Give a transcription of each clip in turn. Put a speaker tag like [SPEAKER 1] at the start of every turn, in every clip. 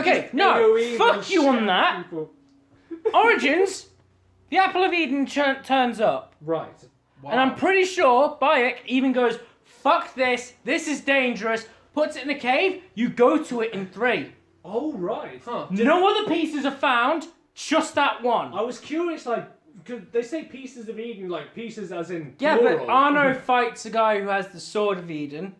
[SPEAKER 1] Okay, no,
[SPEAKER 2] AoE
[SPEAKER 1] fuck you on
[SPEAKER 2] shit
[SPEAKER 1] that.
[SPEAKER 2] people.
[SPEAKER 1] Origins, the Apple of Eden turns up.
[SPEAKER 2] Right.
[SPEAKER 3] Wow.
[SPEAKER 1] And I'm pretty sure Bayek even goes, fuck this is dangerous, puts it in a cave, you go to it in 3.
[SPEAKER 2] Oh, right.
[SPEAKER 3] Huh.
[SPEAKER 1] No other pieces are found, just that one.
[SPEAKER 2] I was curious, like, because they say pieces of Eden, like pieces as in
[SPEAKER 1] Yeah,
[SPEAKER 2] plural.
[SPEAKER 1] but Arno fights a guy who has the Sword of Eden.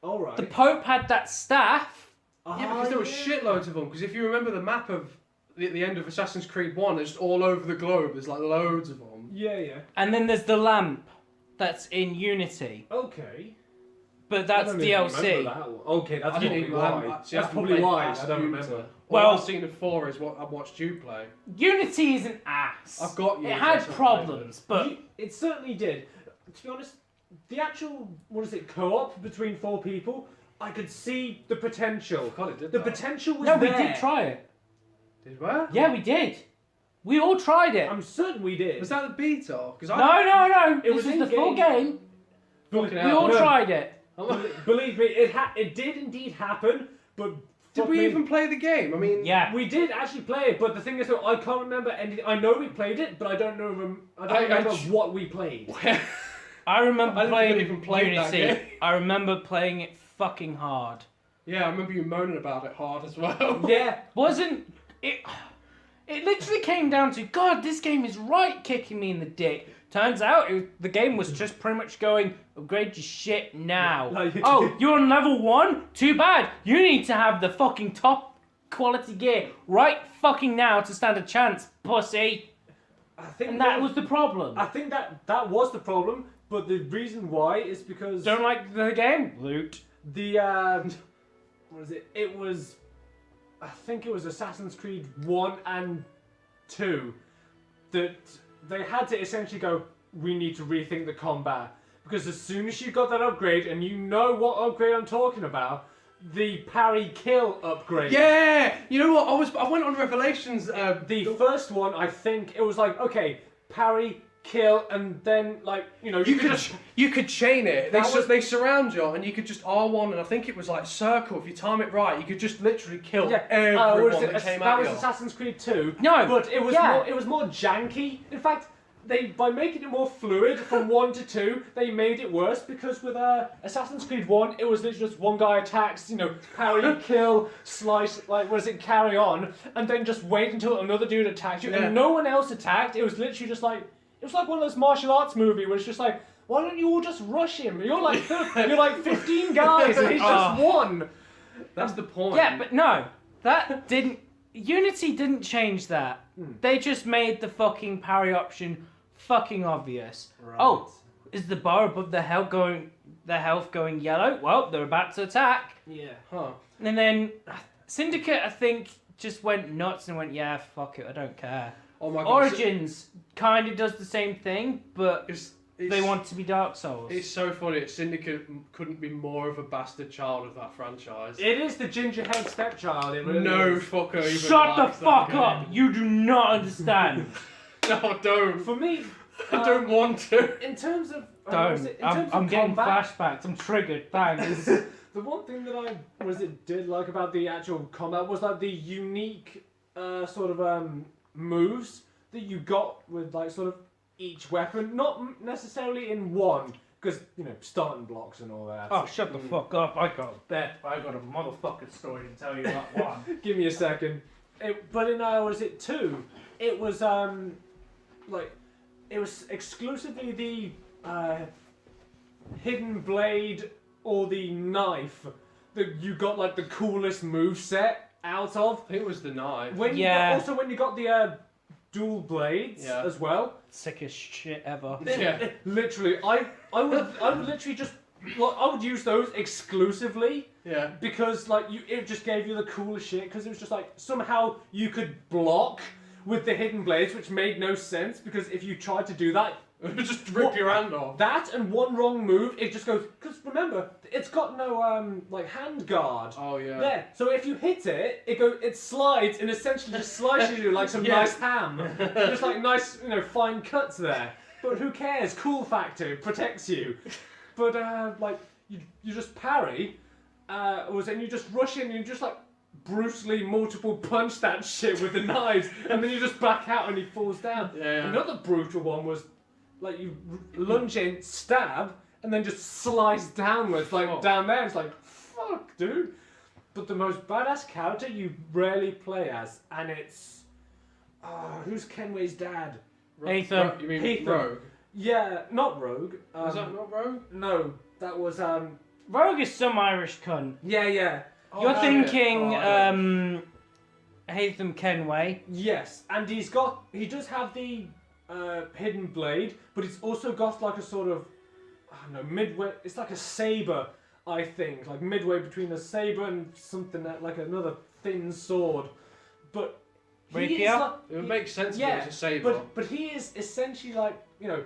[SPEAKER 2] All right.
[SPEAKER 1] The Pope had that staff.
[SPEAKER 3] Yeah, because there were shitloads of them. Because if you remember the map of the end of Assassin's Creed 1, it's just all over the globe. There's like loads of them.
[SPEAKER 2] Yeah.
[SPEAKER 1] And then there's the lamp that's in Unity.
[SPEAKER 2] Okay.
[SPEAKER 1] But that's
[SPEAKER 2] I don't even remember
[SPEAKER 1] DLC.
[SPEAKER 2] that one. Okay, that's
[SPEAKER 3] I didn't
[SPEAKER 2] probably
[SPEAKER 3] even-
[SPEAKER 2] why.
[SPEAKER 3] see, I
[SPEAKER 2] That's
[SPEAKER 3] haven't
[SPEAKER 2] probably
[SPEAKER 3] played
[SPEAKER 2] why.
[SPEAKER 3] past
[SPEAKER 2] I don't
[SPEAKER 3] you
[SPEAKER 2] remember.
[SPEAKER 3] All
[SPEAKER 1] Well-
[SPEAKER 3] I've seen of 4 is what I've watched you play.
[SPEAKER 1] Unity is an ass.
[SPEAKER 3] I've got you.
[SPEAKER 1] It had
[SPEAKER 3] That's
[SPEAKER 1] problems, but
[SPEAKER 2] It certainly did. To be honest, the actual, co-op between 4 people, I could see the potential.
[SPEAKER 3] God, it did
[SPEAKER 2] The
[SPEAKER 3] that.
[SPEAKER 2] potential was
[SPEAKER 1] no,
[SPEAKER 2] there.
[SPEAKER 1] we did try it.
[SPEAKER 3] Did what?
[SPEAKER 1] Yeah, we did. We all tried it.
[SPEAKER 2] I'm certain we did.
[SPEAKER 3] Was that the beta? Because
[SPEAKER 1] No.
[SPEAKER 2] It
[SPEAKER 1] This
[SPEAKER 2] was
[SPEAKER 1] was the full
[SPEAKER 2] in-game.
[SPEAKER 1] game.
[SPEAKER 3] Fucking
[SPEAKER 1] We
[SPEAKER 3] hell.
[SPEAKER 1] all
[SPEAKER 2] No.
[SPEAKER 1] tried it.
[SPEAKER 2] Believe me, it did indeed happen, but...
[SPEAKER 3] Did
[SPEAKER 2] fuck
[SPEAKER 3] we
[SPEAKER 2] me,
[SPEAKER 3] even play the game? I mean,
[SPEAKER 1] Yeah.
[SPEAKER 2] We did actually play it, but the thing is, though, I can't remember anything. I know we played it, but I don't know. I don't remember what we played.
[SPEAKER 1] I remember
[SPEAKER 3] I didn't
[SPEAKER 1] playing
[SPEAKER 3] think I even played that
[SPEAKER 1] Unity.
[SPEAKER 3] game.
[SPEAKER 1] I remember playing it fucking hard.
[SPEAKER 3] yeah, I remember you moaning about it hard as well.
[SPEAKER 2] Yeah,
[SPEAKER 1] Wasn't it? It literally came down to, God, this game is right kicking me in the dick. Turns out the game was just pretty much going, upgrade your shit now.
[SPEAKER 2] Like-
[SPEAKER 1] Oh, you're on level 1? Too bad. You need to have the fucking top quality gear right fucking now to stand a chance, pussy.
[SPEAKER 2] I think
[SPEAKER 1] And that was the problem.
[SPEAKER 2] I think that was the problem, but the reason why is because
[SPEAKER 1] Don't like the game? Loot.
[SPEAKER 2] the what is it? It was, I think it was Assassin's Creed 1 and 2 that they had to essentially go, we need to rethink the combat. Because as soon as you got that upgrade, and you know what upgrade I'm talking about, the parry kill upgrade.
[SPEAKER 3] Yeah, you know what? I went on Revelations.
[SPEAKER 2] The first one, I think, it was like, okay, parry, kill, and then, like, you know,
[SPEAKER 3] you could chain it. They
[SPEAKER 2] That was-
[SPEAKER 3] they surround you, and you could just R1, and I think it was like circle. If you time it right, you could just literally kill everyone that came
[SPEAKER 2] that
[SPEAKER 3] at
[SPEAKER 2] was
[SPEAKER 3] you.
[SPEAKER 2] Assassin's Creed 2.
[SPEAKER 1] No,
[SPEAKER 2] But it was
[SPEAKER 1] yeah.
[SPEAKER 2] it was more janky. In fact, by making it more fluid from 1 to 2, they made it worse because with Assassin's Creed 1, it was literally just one guy attacks, parry, kill, slice, carry on, and then just wait until another dude attacks you,
[SPEAKER 3] Yeah.
[SPEAKER 2] and no one else attacked. It was literally just like, it was like one of those martial arts movies where it's just like, why don't you all just rush him? You're like 15 guys and he's just one.
[SPEAKER 3] That's the point.
[SPEAKER 1] Yeah, but no. That didn't... Unity didn't change that. They just made the fucking parry option fucking obvious.
[SPEAKER 2] Right.
[SPEAKER 1] Oh, is the bar above the health going yellow? Well, they're about to attack.
[SPEAKER 2] Yeah.
[SPEAKER 3] Huh.
[SPEAKER 1] And then Syndicate, I think, just went nuts and went, yeah, fuck it, I don't care.
[SPEAKER 3] Oh my god.
[SPEAKER 1] Origins kind of does the same thing, but
[SPEAKER 3] It's
[SPEAKER 1] they want to be Dark Souls.
[SPEAKER 3] It's so funny. Syndicate couldn't be more of a bastard child of that franchise.
[SPEAKER 2] It is the gingerhead stepchild. It really
[SPEAKER 3] No
[SPEAKER 2] is.
[SPEAKER 3] fucker even
[SPEAKER 1] Shut the
[SPEAKER 3] likes that
[SPEAKER 1] fuck
[SPEAKER 3] game.
[SPEAKER 1] up! You do not understand.
[SPEAKER 3] No, don't.
[SPEAKER 2] For me,
[SPEAKER 3] I don't want to.
[SPEAKER 2] in terms of
[SPEAKER 1] Don't. I'm getting
[SPEAKER 2] combat,
[SPEAKER 1] flashbacks. I'm triggered. Thanks.
[SPEAKER 2] the one thing that I did like about the actual combat was like the unique moves that you got with like sort of each weapon, not necessarily in one, because starting blocks and all that.
[SPEAKER 1] Oh, shut the fuck up. I got a motherfucking story to tell you about one.
[SPEAKER 2] Give me a second. But in was it 2? It was it was exclusively the hidden blade or the knife that you got like the coolest move set out of.
[SPEAKER 3] I think it was the knife.
[SPEAKER 2] When
[SPEAKER 1] Yeah.
[SPEAKER 2] when you got the dual blades as well.
[SPEAKER 1] Sickest shit ever.
[SPEAKER 3] Yeah.
[SPEAKER 2] Literally, I would literally just I would use those exclusively.
[SPEAKER 3] Yeah.
[SPEAKER 2] Because it just gave you the coolest shit. Because it was just like somehow you could block with the hidden blades, which made no sense. Because if you tried to do that,
[SPEAKER 3] Just rip your hand off.
[SPEAKER 2] that and one wrong move, it just goes. Because remember, it's got no hand guard.
[SPEAKER 3] Oh yeah.
[SPEAKER 2] There. So if you hit it, it slides and essentially just slices you like some nice ham. Just like nice, fine cuts there. But who cares? Cool factor protects you. But you just parry, and you just rush in and you just like brutally multiple punch that shit with the knives, and then you just back out and he falls down.
[SPEAKER 3] Yeah.
[SPEAKER 2] Another brutal one was like you lunge in, stab, and then just slice downwards, like down there. It's like, fuck, dude. But the most badass character you rarely play as, and it's who's Kenway's dad?
[SPEAKER 1] Hatham.
[SPEAKER 3] You mean
[SPEAKER 2] Hatham.
[SPEAKER 3] Rogue?
[SPEAKER 2] Yeah, not Rogue.
[SPEAKER 3] Is that not Rogue?
[SPEAKER 2] No, that was
[SPEAKER 1] Rogue is some Irish cunt.
[SPEAKER 2] yeah.
[SPEAKER 3] Oh,
[SPEAKER 1] You're
[SPEAKER 3] damn it.
[SPEAKER 1] thinking
[SPEAKER 3] Oh, I don't-
[SPEAKER 1] Hatham Kenway.
[SPEAKER 2] Yes, and he does have the hidden blade, but he's also got like a sort of, I don't know, midway. It's like a saber, I think, like midway between a saber and something like another thin sword. But he is
[SPEAKER 1] Rapier?
[SPEAKER 2] like,
[SPEAKER 3] It would make sense if
[SPEAKER 2] yeah,
[SPEAKER 3] it was a saber.
[SPEAKER 2] but he is essentially like, you know,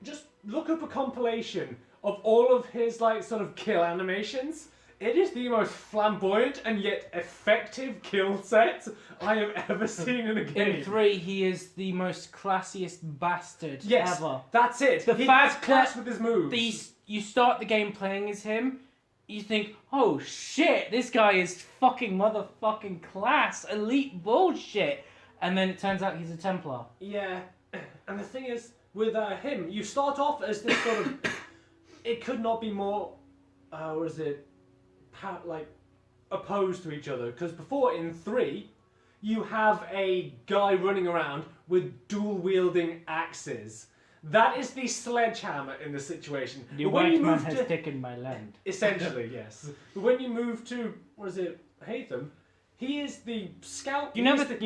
[SPEAKER 2] just look up a compilation of all of his like sort of kill animations. It is the most flamboyant and yet effective kill set I have ever seen in a game.
[SPEAKER 1] In 3, he is the most classiest bastard
[SPEAKER 2] Yes,
[SPEAKER 1] ever.
[SPEAKER 2] that's it.
[SPEAKER 1] The
[SPEAKER 2] He
[SPEAKER 1] fact
[SPEAKER 2] has class
[SPEAKER 1] that
[SPEAKER 2] with his moves.
[SPEAKER 1] You start the game playing as him, you think, oh shit, this guy is fucking motherfucking class, elite bullshit. And then it turns out he's a Templar.
[SPEAKER 2] Yeah, and the thing is, with him, you start off as this sort of. It could not be more. What is it? Like opposed to each other, because before in 3 you have a guy running around with dual wielding axes. That is the sledgehammer in the situation.
[SPEAKER 1] The
[SPEAKER 2] But when
[SPEAKER 1] white
[SPEAKER 2] you
[SPEAKER 1] man
[SPEAKER 2] move
[SPEAKER 1] has
[SPEAKER 2] to,
[SPEAKER 1] taken my land.
[SPEAKER 2] essentially yes, but when you move to Hatham, he is the scout.
[SPEAKER 1] You
[SPEAKER 2] he's
[SPEAKER 1] never,
[SPEAKER 2] the-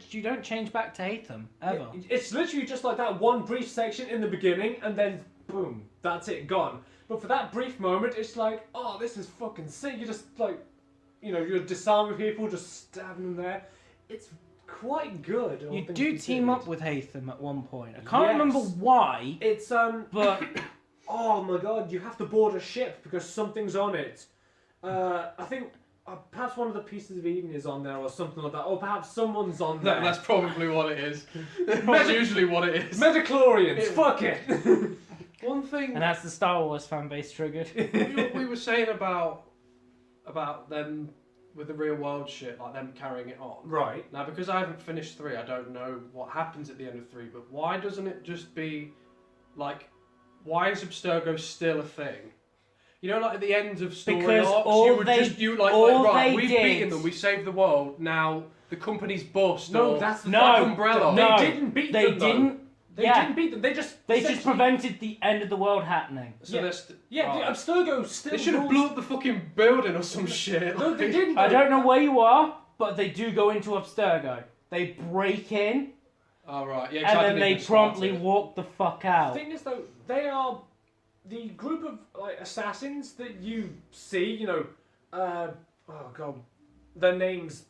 [SPEAKER 1] you don't change back to Hatham ever.
[SPEAKER 2] It's literally just like that one brief section in the beginning, and then boom, that's it, gone. But for that brief moment, it's like, oh, this is fucking sick. You just like, you're disarming people, just stabbing them there. It's quite good. all
[SPEAKER 1] You
[SPEAKER 2] things
[SPEAKER 1] do team up
[SPEAKER 2] considered.
[SPEAKER 1] with Hatham at one point. I can't
[SPEAKER 2] Yes.
[SPEAKER 1] remember why,
[SPEAKER 2] It's
[SPEAKER 1] but
[SPEAKER 2] oh my god, you have to board a ship because something's on it. I think. Perhaps one of the pieces of Eden is on there or something like that. Or perhaps someone's on there.
[SPEAKER 3] That's probably what it is. That's usually what it is.
[SPEAKER 2] Metachlorians, fuck it!
[SPEAKER 3] One thing
[SPEAKER 1] and that's the Star Wars fan base triggered.
[SPEAKER 3] we were saying about them with the real world shit, like them carrying it on.
[SPEAKER 2] Right.
[SPEAKER 3] Now, because I haven't finished 3, I don't know what happens at the end of 3, but why doesn't it just be, like, why is Abstergo still a thing? You know, like at the end of story
[SPEAKER 1] Because
[SPEAKER 3] arcs,
[SPEAKER 1] all
[SPEAKER 3] you would
[SPEAKER 1] they-
[SPEAKER 3] just, right,
[SPEAKER 1] they
[SPEAKER 3] we've
[SPEAKER 1] did-
[SPEAKER 3] beaten them, we saved the world, now the company's bust,
[SPEAKER 2] No,
[SPEAKER 3] or
[SPEAKER 2] that's the
[SPEAKER 1] No,
[SPEAKER 3] fuck Umbrella.
[SPEAKER 1] no.
[SPEAKER 2] They didn't beat
[SPEAKER 1] They
[SPEAKER 2] them. though.
[SPEAKER 1] didn't.
[SPEAKER 2] They
[SPEAKER 1] Yeah.
[SPEAKER 2] didn't beat them. They just
[SPEAKER 1] They just
[SPEAKER 2] essentially-
[SPEAKER 1] prevented the end of the world happening.
[SPEAKER 3] So
[SPEAKER 2] Yeah.
[SPEAKER 3] there's
[SPEAKER 2] Yeah,
[SPEAKER 3] right.
[SPEAKER 2] Abstergo still.
[SPEAKER 3] They should have
[SPEAKER 2] rules-
[SPEAKER 3] blew up the fucking building or some shit.
[SPEAKER 2] No, they didn't.
[SPEAKER 1] I don't know where you are, but they do go into Abstergo. They break in,
[SPEAKER 3] Oh, right, yeah, 'cause I
[SPEAKER 1] and then
[SPEAKER 3] didn't
[SPEAKER 1] they
[SPEAKER 3] even start
[SPEAKER 1] promptly
[SPEAKER 3] it.
[SPEAKER 1] walk the fuck
[SPEAKER 2] The
[SPEAKER 1] out.
[SPEAKER 2] thing is, though, they are the group of like assassins that you see. Oh god, their names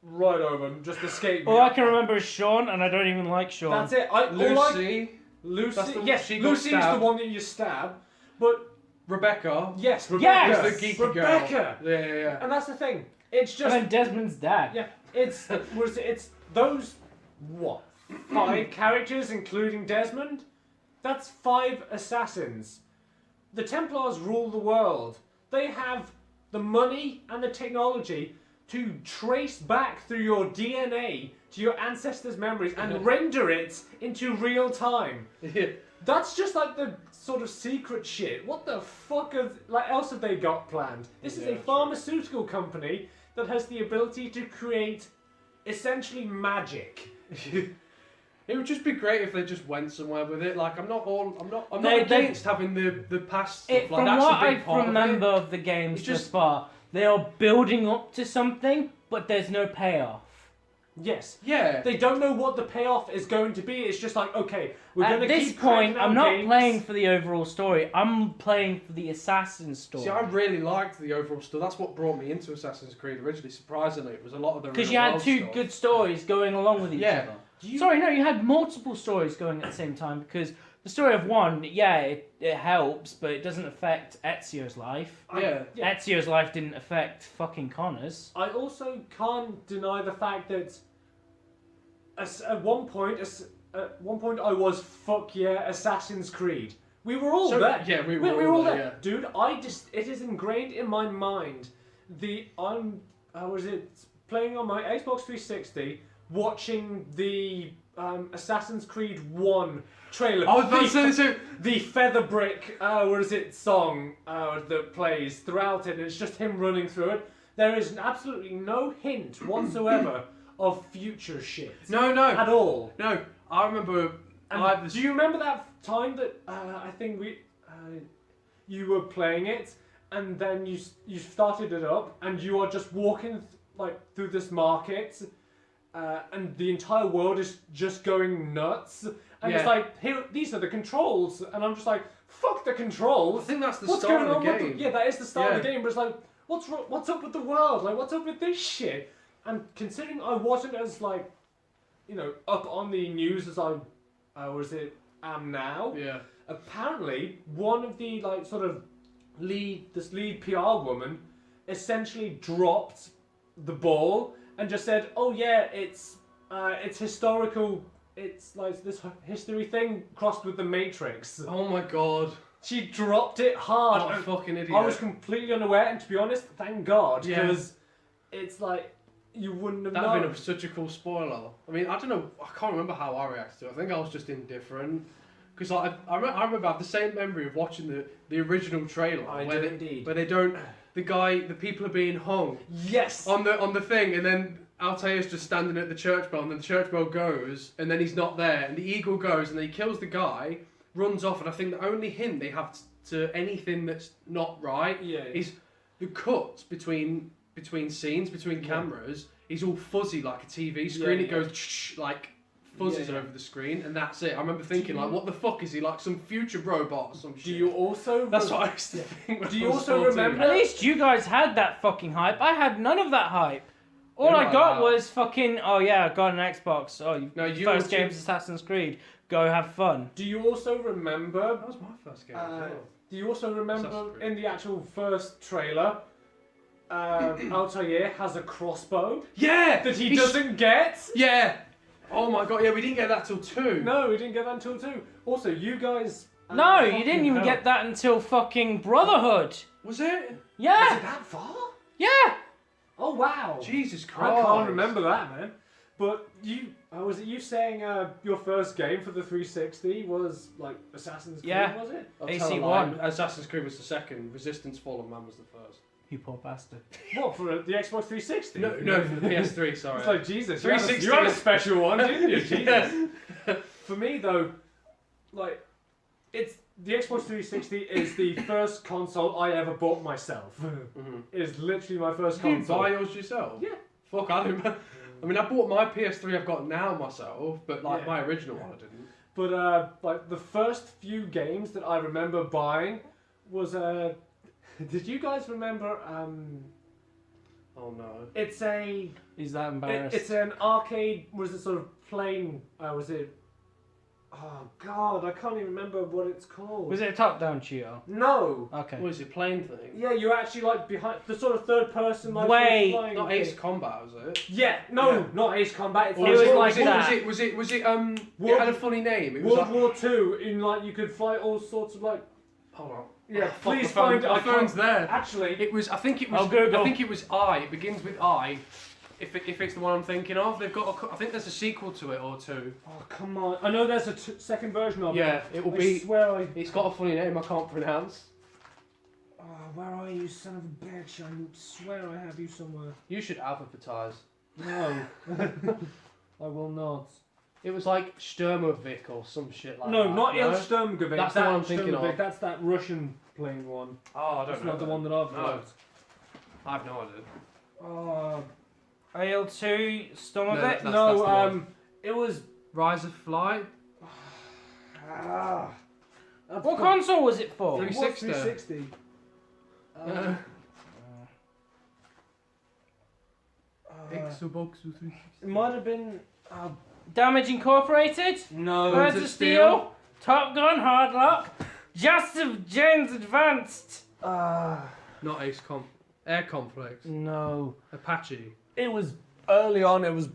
[SPEAKER 2] right over them just escape me.
[SPEAKER 1] All I can remember is Sean, and I don't even like Sean.
[SPEAKER 2] That's it.
[SPEAKER 3] Lucy,
[SPEAKER 2] Lucy.
[SPEAKER 3] That's the-
[SPEAKER 2] Yes,
[SPEAKER 3] she got
[SPEAKER 2] Lucy is the
[SPEAKER 3] stabbed.
[SPEAKER 2] one that you stab. But
[SPEAKER 3] Rebecca,
[SPEAKER 2] yes,
[SPEAKER 1] Yes!
[SPEAKER 2] Rebecca.
[SPEAKER 3] is the geeky
[SPEAKER 2] Rebecca.
[SPEAKER 3] girl. Yeah.
[SPEAKER 2] And that's the thing. It's
[SPEAKER 1] And
[SPEAKER 2] just
[SPEAKER 1] then Desmond's dad.
[SPEAKER 2] yeah. It's those 5 characters, including Desmond. That's 5 assassins. The Templars rule the world. They have the money and the technology to trace back through your DNA to your ancestors' memories and render it into real time.
[SPEAKER 3] Yeah.
[SPEAKER 2] That's just like the sort of secret shit. What the fuck else have they got planned? This is
[SPEAKER 3] Yeah,
[SPEAKER 2] a pharmaceutical company that has the ability to create essentially magic.
[SPEAKER 3] It would just be great if they just went somewhere with it. Like I'm not
[SPEAKER 1] They-
[SPEAKER 3] against having the past stuff.
[SPEAKER 1] It,
[SPEAKER 3] Like
[SPEAKER 1] from
[SPEAKER 3] that's
[SPEAKER 1] what
[SPEAKER 3] a big
[SPEAKER 1] I
[SPEAKER 3] part
[SPEAKER 1] remember
[SPEAKER 3] of it.
[SPEAKER 1] of the games
[SPEAKER 3] It's
[SPEAKER 1] thus
[SPEAKER 3] just-
[SPEAKER 1] far, they are building up to something, but there's no payoff.
[SPEAKER 2] Yes.
[SPEAKER 3] Yeah.
[SPEAKER 2] They don't know what the payoff is going to be. It's just like, okay, we're going
[SPEAKER 1] At
[SPEAKER 2] to
[SPEAKER 1] this
[SPEAKER 2] keep
[SPEAKER 1] point,
[SPEAKER 2] cracking out
[SPEAKER 1] I'm not
[SPEAKER 2] games.
[SPEAKER 1] playing for the overall story. I'm playing for the assassin story.
[SPEAKER 3] See, I really liked the overall stuff. That's what brought me into Assassin's Creed originally. Surprisingly, it was a lot of the
[SPEAKER 1] Because
[SPEAKER 3] real
[SPEAKER 1] you had
[SPEAKER 3] world
[SPEAKER 1] 2
[SPEAKER 3] stuff.
[SPEAKER 1] good stories going along with each
[SPEAKER 3] Yeah.
[SPEAKER 1] other.
[SPEAKER 2] Do you-
[SPEAKER 1] Sorry, no, you had multiple stories going at the same time because the story of one, yeah, it helps, but it doesn't affect Ezio's life.
[SPEAKER 3] Yeah.
[SPEAKER 1] Ezio's life didn't affect fucking Connor's.
[SPEAKER 2] I also can't deny the fact that at one point I was fuck yeah Assassin's Creed. We were all
[SPEAKER 3] So-
[SPEAKER 2] there.
[SPEAKER 3] yeah, we
[SPEAKER 2] we
[SPEAKER 3] were
[SPEAKER 2] were
[SPEAKER 3] all
[SPEAKER 2] all
[SPEAKER 3] there,
[SPEAKER 2] there. Dude, it is ingrained in my mind. was it playing on my Xbox 360, watching the Assassin's Creed 1 trailer.
[SPEAKER 3] I was about to say so.
[SPEAKER 2] The Feather Brick, what is it, song that plays throughout it, and it's just him running through it. There is absolutely no hint whatsoever of future shit.
[SPEAKER 3] No.
[SPEAKER 2] At all.
[SPEAKER 3] No, I remember.
[SPEAKER 2] And do you remember that time that I think you were playing it, and then you started it up, and you are just walking through this market, and the entire world is just going nuts, and it's like, here, these are the controls, and I'm just like, fuck the controls.
[SPEAKER 3] I think that's the
[SPEAKER 2] What's
[SPEAKER 3] start
[SPEAKER 2] going
[SPEAKER 3] of the
[SPEAKER 2] on
[SPEAKER 3] game.
[SPEAKER 2] Yeah, that is the start of the game, but it's like, what's up with the world? Like, what's up with this shit? And considering I wasn't as up on the news as I am now.
[SPEAKER 3] Yeah.
[SPEAKER 2] Apparently, one of the lead PR woman essentially dropped the ball and just said, "Oh yeah, it's historical. It's like this history thing crossed with the Matrix."
[SPEAKER 3] Oh my god.
[SPEAKER 2] She dropped it hard.
[SPEAKER 3] What a fucking idiot.
[SPEAKER 2] I was completely unaware, and to be honest, thank God,
[SPEAKER 3] Yeah.
[SPEAKER 2] because it's like you wouldn't have
[SPEAKER 3] That'd have
[SPEAKER 2] known.
[SPEAKER 3] been such a cool spoiler. I mean, I don't know. I can't remember how I reacted to it. I think I was just indifferent. Because I remember I have the same memory of watching the original trailer where they don't the people are being hung
[SPEAKER 2] Yes.
[SPEAKER 3] on the thing, and then Altair's just standing at the church bell, and then the church bell goes, and then he's not there, and the eagle goes, and then he kills the guy, runs off, and I think the only hint they have to anything that's not right is the cuts between scenes, between cameras is all fuzzy like a TV screen. It goes like fuzzes over the screen, and that's it. I remember thinking, what the fuck is he, like some future robot or some shit?
[SPEAKER 2] Do you also?
[SPEAKER 3] That's what I used to think. When
[SPEAKER 2] Do
[SPEAKER 3] I
[SPEAKER 2] you
[SPEAKER 3] was
[SPEAKER 2] also
[SPEAKER 3] 14.
[SPEAKER 2] remember?
[SPEAKER 1] At least you guys had that fucking hype. I had none of that hype. All I got was fucking, oh yeah, I got an Xbox. Oh, first game's Assassin's Creed. Go have fun.
[SPEAKER 2] Do you also remember?
[SPEAKER 3] That was my first game. As well.
[SPEAKER 2] Do you also remember in the actual first trailer, Altair has a crossbow
[SPEAKER 3] Yeah,
[SPEAKER 2] that he doesn't get?
[SPEAKER 3] Yeah. Oh my god. Yeah, we didn't get that till 2.
[SPEAKER 2] No, we didn't get that until 2. Also, you guys.
[SPEAKER 1] No, you didn't even get that until fucking Brotherhood.
[SPEAKER 3] Was it?
[SPEAKER 1] Yeah.
[SPEAKER 2] Was it that far?
[SPEAKER 1] Yeah.
[SPEAKER 2] Oh wow.
[SPEAKER 3] Jesus
[SPEAKER 2] I
[SPEAKER 3] Christ.
[SPEAKER 2] can't remember that, man. But was it you saying your first game for the 360 was like Assassin's Creed?
[SPEAKER 1] Yeah.
[SPEAKER 2] Was it?
[SPEAKER 3] I'll tell a
[SPEAKER 1] AC1.
[SPEAKER 3] lie. Assassin's Creed was the second. Resistance Fallen Man was the first.
[SPEAKER 1] You poor bastard.
[SPEAKER 2] What, for the Xbox 360?
[SPEAKER 3] No, for the PS3. Sorry.
[SPEAKER 2] It's like, Jesus,
[SPEAKER 3] 360
[SPEAKER 2] you had a special one, didn't you? Jesus.
[SPEAKER 3] Yeah.
[SPEAKER 2] For me, though, like, it's the Xbox 360 is the first console I ever bought myself. It is literally my first
[SPEAKER 3] Did you
[SPEAKER 2] console.
[SPEAKER 3] buy yours yourself?
[SPEAKER 2] Yeah.
[SPEAKER 3] Fuck, I didn't. I mean, I bought my PS3 I've got now myself, but
[SPEAKER 2] Yeah.
[SPEAKER 3] my original one I didn't.
[SPEAKER 2] But like the first few games that I remember buying was did you guys remember
[SPEAKER 3] Oh no.
[SPEAKER 2] it's a
[SPEAKER 1] He's that embarrassed.
[SPEAKER 2] it's an arcade, was it sort of playing was it, oh god, I can't even remember what it's called.
[SPEAKER 1] Was it a top-down shooter?
[SPEAKER 2] No.
[SPEAKER 1] Okay.
[SPEAKER 3] What is it, plane thing?
[SPEAKER 2] Yeah, you're actually like behind the sort of third person like
[SPEAKER 1] Wait,
[SPEAKER 2] sort of flying
[SPEAKER 3] Not
[SPEAKER 2] thing.
[SPEAKER 3] Ace Combat, was it?
[SPEAKER 2] Yeah, no,
[SPEAKER 3] Yeah.
[SPEAKER 2] not Ace Combat. It's
[SPEAKER 1] It was
[SPEAKER 2] like,
[SPEAKER 1] like that.
[SPEAKER 3] Was it it had a funny name. It was
[SPEAKER 2] World
[SPEAKER 3] like,
[SPEAKER 2] War Two. In like you could fight all sorts of like.
[SPEAKER 3] hold on.
[SPEAKER 2] Yeah,
[SPEAKER 3] fuck,
[SPEAKER 2] please
[SPEAKER 3] my phone-
[SPEAKER 2] find it.
[SPEAKER 3] my
[SPEAKER 2] I can't-
[SPEAKER 3] phone's there.
[SPEAKER 2] Actually,
[SPEAKER 3] It was. I think it was.
[SPEAKER 1] I'll Google.
[SPEAKER 3] I think it was I. It begins with I. If it's the one I'm thinking of, they've got. I think there's a sequel to it or two.
[SPEAKER 2] oh come on! I know there's a second version of it.
[SPEAKER 3] Yeah, it will
[SPEAKER 2] I
[SPEAKER 3] be.
[SPEAKER 2] swear I.
[SPEAKER 3] It's got a funny name I can't pronounce.
[SPEAKER 2] Oh, where are you, son of a bitch? I swear I have you somewhere.
[SPEAKER 3] You should advertise.
[SPEAKER 2] No, I will not.
[SPEAKER 3] It was like Sturmovik or some shit like
[SPEAKER 2] No,
[SPEAKER 3] that.
[SPEAKER 2] not Il
[SPEAKER 3] no?
[SPEAKER 2] Sturmgewehr.
[SPEAKER 3] That's the one I'm thinking
[SPEAKER 2] Sturmgewehr,
[SPEAKER 3] of.
[SPEAKER 2] That's that Russian plane one.
[SPEAKER 3] Oh, I don't
[SPEAKER 2] That's
[SPEAKER 3] know.
[SPEAKER 2] not the one that I've
[SPEAKER 3] No.
[SPEAKER 2] got.
[SPEAKER 3] I have no idea.
[SPEAKER 2] Oh,
[SPEAKER 1] AL2, Storm
[SPEAKER 3] No,
[SPEAKER 1] of it?
[SPEAKER 3] that's
[SPEAKER 2] no,
[SPEAKER 3] the one.
[SPEAKER 2] it was.
[SPEAKER 3] Rise of Flight.
[SPEAKER 2] Ah,
[SPEAKER 1] What console was it for?
[SPEAKER 2] It was
[SPEAKER 3] 360.
[SPEAKER 2] 360.
[SPEAKER 3] Xbox 360.
[SPEAKER 2] It might have been.
[SPEAKER 1] Damage Incorporated?
[SPEAKER 2] No.
[SPEAKER 1] Birds
[SPEAKER 3] of
[SPEAKER 1] of
[SPEAKER 3] Steel?
[SPEAKER 1] Steel? Top Gun Hardlock? Justice Jones Advanced?
[SPEAKER 3] Not Air Complex.
[SPEAKER 2] No.
[SPEAKER 3] Apache.
[SPEAKER 2] It was early on. It was.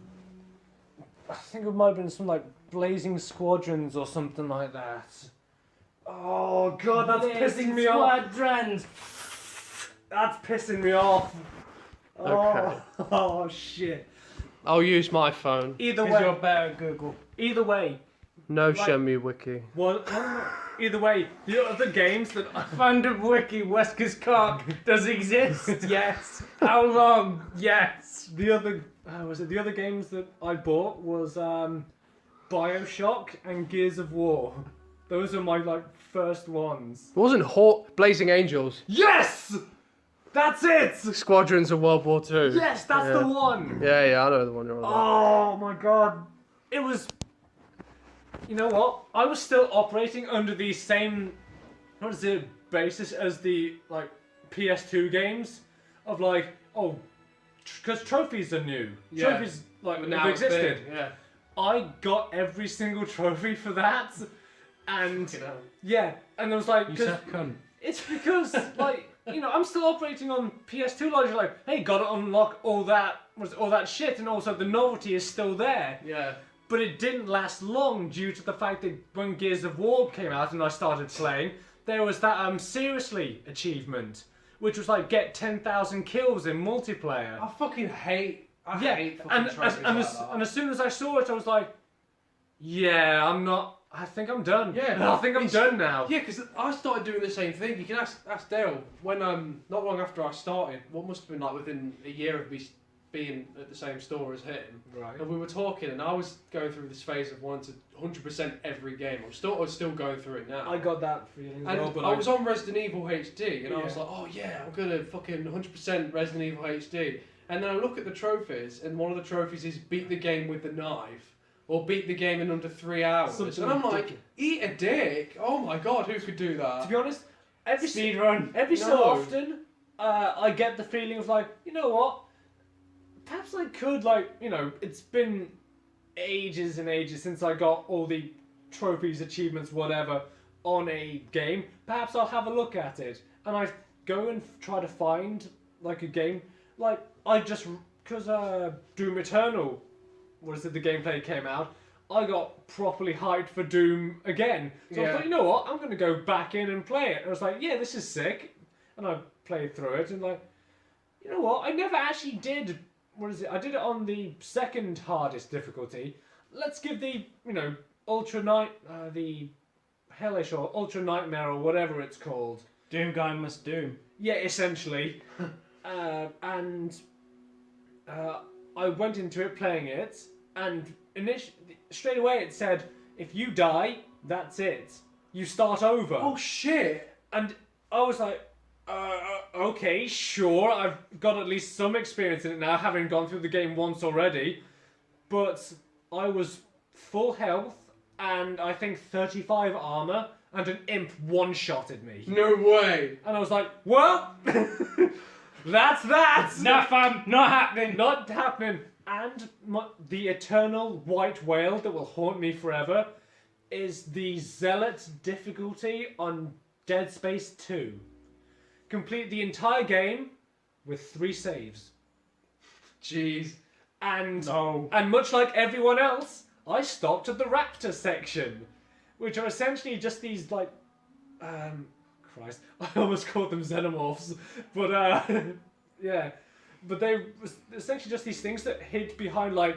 [SPEAKER 2] I think it might have been some like Blazing Squadrons or something like that. Oh god, that's pissing me off.
[SPEAKER 1] Squadrons.
[SPEAKER 2] That's pissing me off.
[SPEAKER 3] Okay.
[SPEAKER 2] Oh shit.
[SPEAKER 3] I'll use my phone.
[SPEAKER 2] Either
[SPEAKER 1] Because you're
[SPEAKER 2] way,
[SPEAKER 1] better at Google.
[SPEAKER 2] either way.
[SPEAKER 3] No
[SPEAKER 2] Like-
[SPEAKER 3] Shenmue wiki.
[SPEAKER 2] Well, either way, the other games that I
[SPEAKER 1] Found a wiki, Wesker's cock does exist. Yes. How long? Yes.
[SPEAKER 2] the other the other games that I bought was BioShock and Gears of War. Those are my like first ones.
[SPEAKER 3] It wasn't Blazing Angels.
[SPEAKER 2] Yes, that's it.
[SPEAKER 3] Squadrons of World War II.
[SPEAKER 2] Yes, that's
[SPEAKER 3] Yeah.
[SPEAKER 2] the one.
[SPEAKER 3] Yeah, I know the one you're on about.
[SPEAKER 2] Oh my god, it was. You know what? I was still operating under the same, what is it, basis as the like PS2 games, of like, oh, because trophies are new.
[SPEAKER 3] Yeah.
[SPEAKER 2] Trophies like
[SPEAKER 3] But
[SPEAKER 2] have
[SPEAKER 3] now it's
[SPEAKER 2] existed.
[SPEAKER 3] big, Yeah.
[SPEAKER 2] I got every single trophy for that, and
[SPEAKER 3] You know.
[SPEAKER 2] yeah, and I was like,
[SPEAKER 1] You
[SPEAKER 2] 'cause
[SPEAKER 1] suck cunt.
[SPEAKER 2] it's because like I'm still operating on PS2 logic. Like, hey, gotta unlock all that shit, and also the novelty is still there.
[SPEAKER 3] Yeah.
[SPEAKER 2] But it didn't last long due to the fact that when Gears of War came out and I started playing, there was that seriously achievement, which was like get 10,000 kills in multiplayer.
[SPEAKER 3] I fucking hate. I hate fucking
[SPEAKER 2] and
[SPEAKER 3] trophies
[SPEAKER 2] and,
[SPEAKER 3] like
[SPEAKER 2] as,
[SPEAKER 3] that.
[SPEAKER 2] and as soon as I saw it, I was like, yeah, I'm not. I think I'm done.
[SPEAKER 3] Yeah,
[SPEAKER 2] I think I'm done now.
[SPEAKER 3] Yeah, because I started doing the same thing. You can ask Dale when not long after I started. What must have been like within a year of me being at the same store as him.
[SPEAKER 2] Right.
[SPEAKER 3] And we were talking, and I was going through this phase of wanting to 100% every game. I'm still going through it now.
[SPEAKER 2] I got that feeling as
[SPEAKER 3] And
[SPEAKER 2] well, but
[SPEAKER 3] I was on Resident Evil HD, and I was
[SPEAKER 2] Yeah.
[SPEAKER 3] like, oh yeah, I'm gonna fucking 100% Resident Evil HD. And then I look at the trophies, and one of the trophies is beat the game with the knife, or beat the game in under 3 hours.
[SPEAKER 2] Something
[SPEAKER 3] and I'm like,
[SPEAKER 2] ridiculous.
[SPEAKER 3] eat a dick! Oh my god, who could do that?
[SPEAKER 2] to be honest, every
[SPEAKER 1] Speedrun.
[SPEAKER 2] so
[SPEAKER 3] No.
[SPEAKER 2] often, I get the feeling of like, you know what? Perhaps I could it's been ages and ages since I got all the trophies, achievements, whatever on a game. Perhaps I'll have a look at it, and I go and try to find like a game. Like I just because Doom Eternal, the gameplay came out. I got properly hyped for Doom again. So I
[SPEAKER 3] Yeah.
[SPEAKER 2] thought, you know what? I'm going to go back in and play it. And I was like, yeah, this is sick. And I played through it and like, you know what? I never actually did. I did it on the second hardest difficulty. Let's give the the hellish or ultra nightmare or whatever it's called.
[SPEAKER 1] Doom guy must doom.
[SPEAKER 2] Yeah, essentially. I went into it playing it, and straight away it said, if you die, that's it. You start over.
[SPEAKER 3] Oh shit!
[SPEAKER 2] And I was like, okay, sure, I've got at least some experience in it now, having gone through the game once already. But I was full health, and I think 35 armor, and an imp one-shotted me.
[SPEAKER 3] No way!
[SPEAKER 2] And I was like, well, that's that!
[SPEAKER 1] Nah, fam, not happening.
[SPEAKER 2] Not happening. And the eternal white whale that will haunt me forever is the Zealot difficulty on Dead Space 2. Complete the entire game with 3 saves.
[SPEAKER 3] Jeez.
[SPEAKER 2] And
[SPEAKER 1] No.
[SPEAKER 2] and much like everyone else, I stopped at the raptor section, which are essentially just these like Christ, I almost called them xenomorphs, but yeah. But they was essentially just these things that hid behind like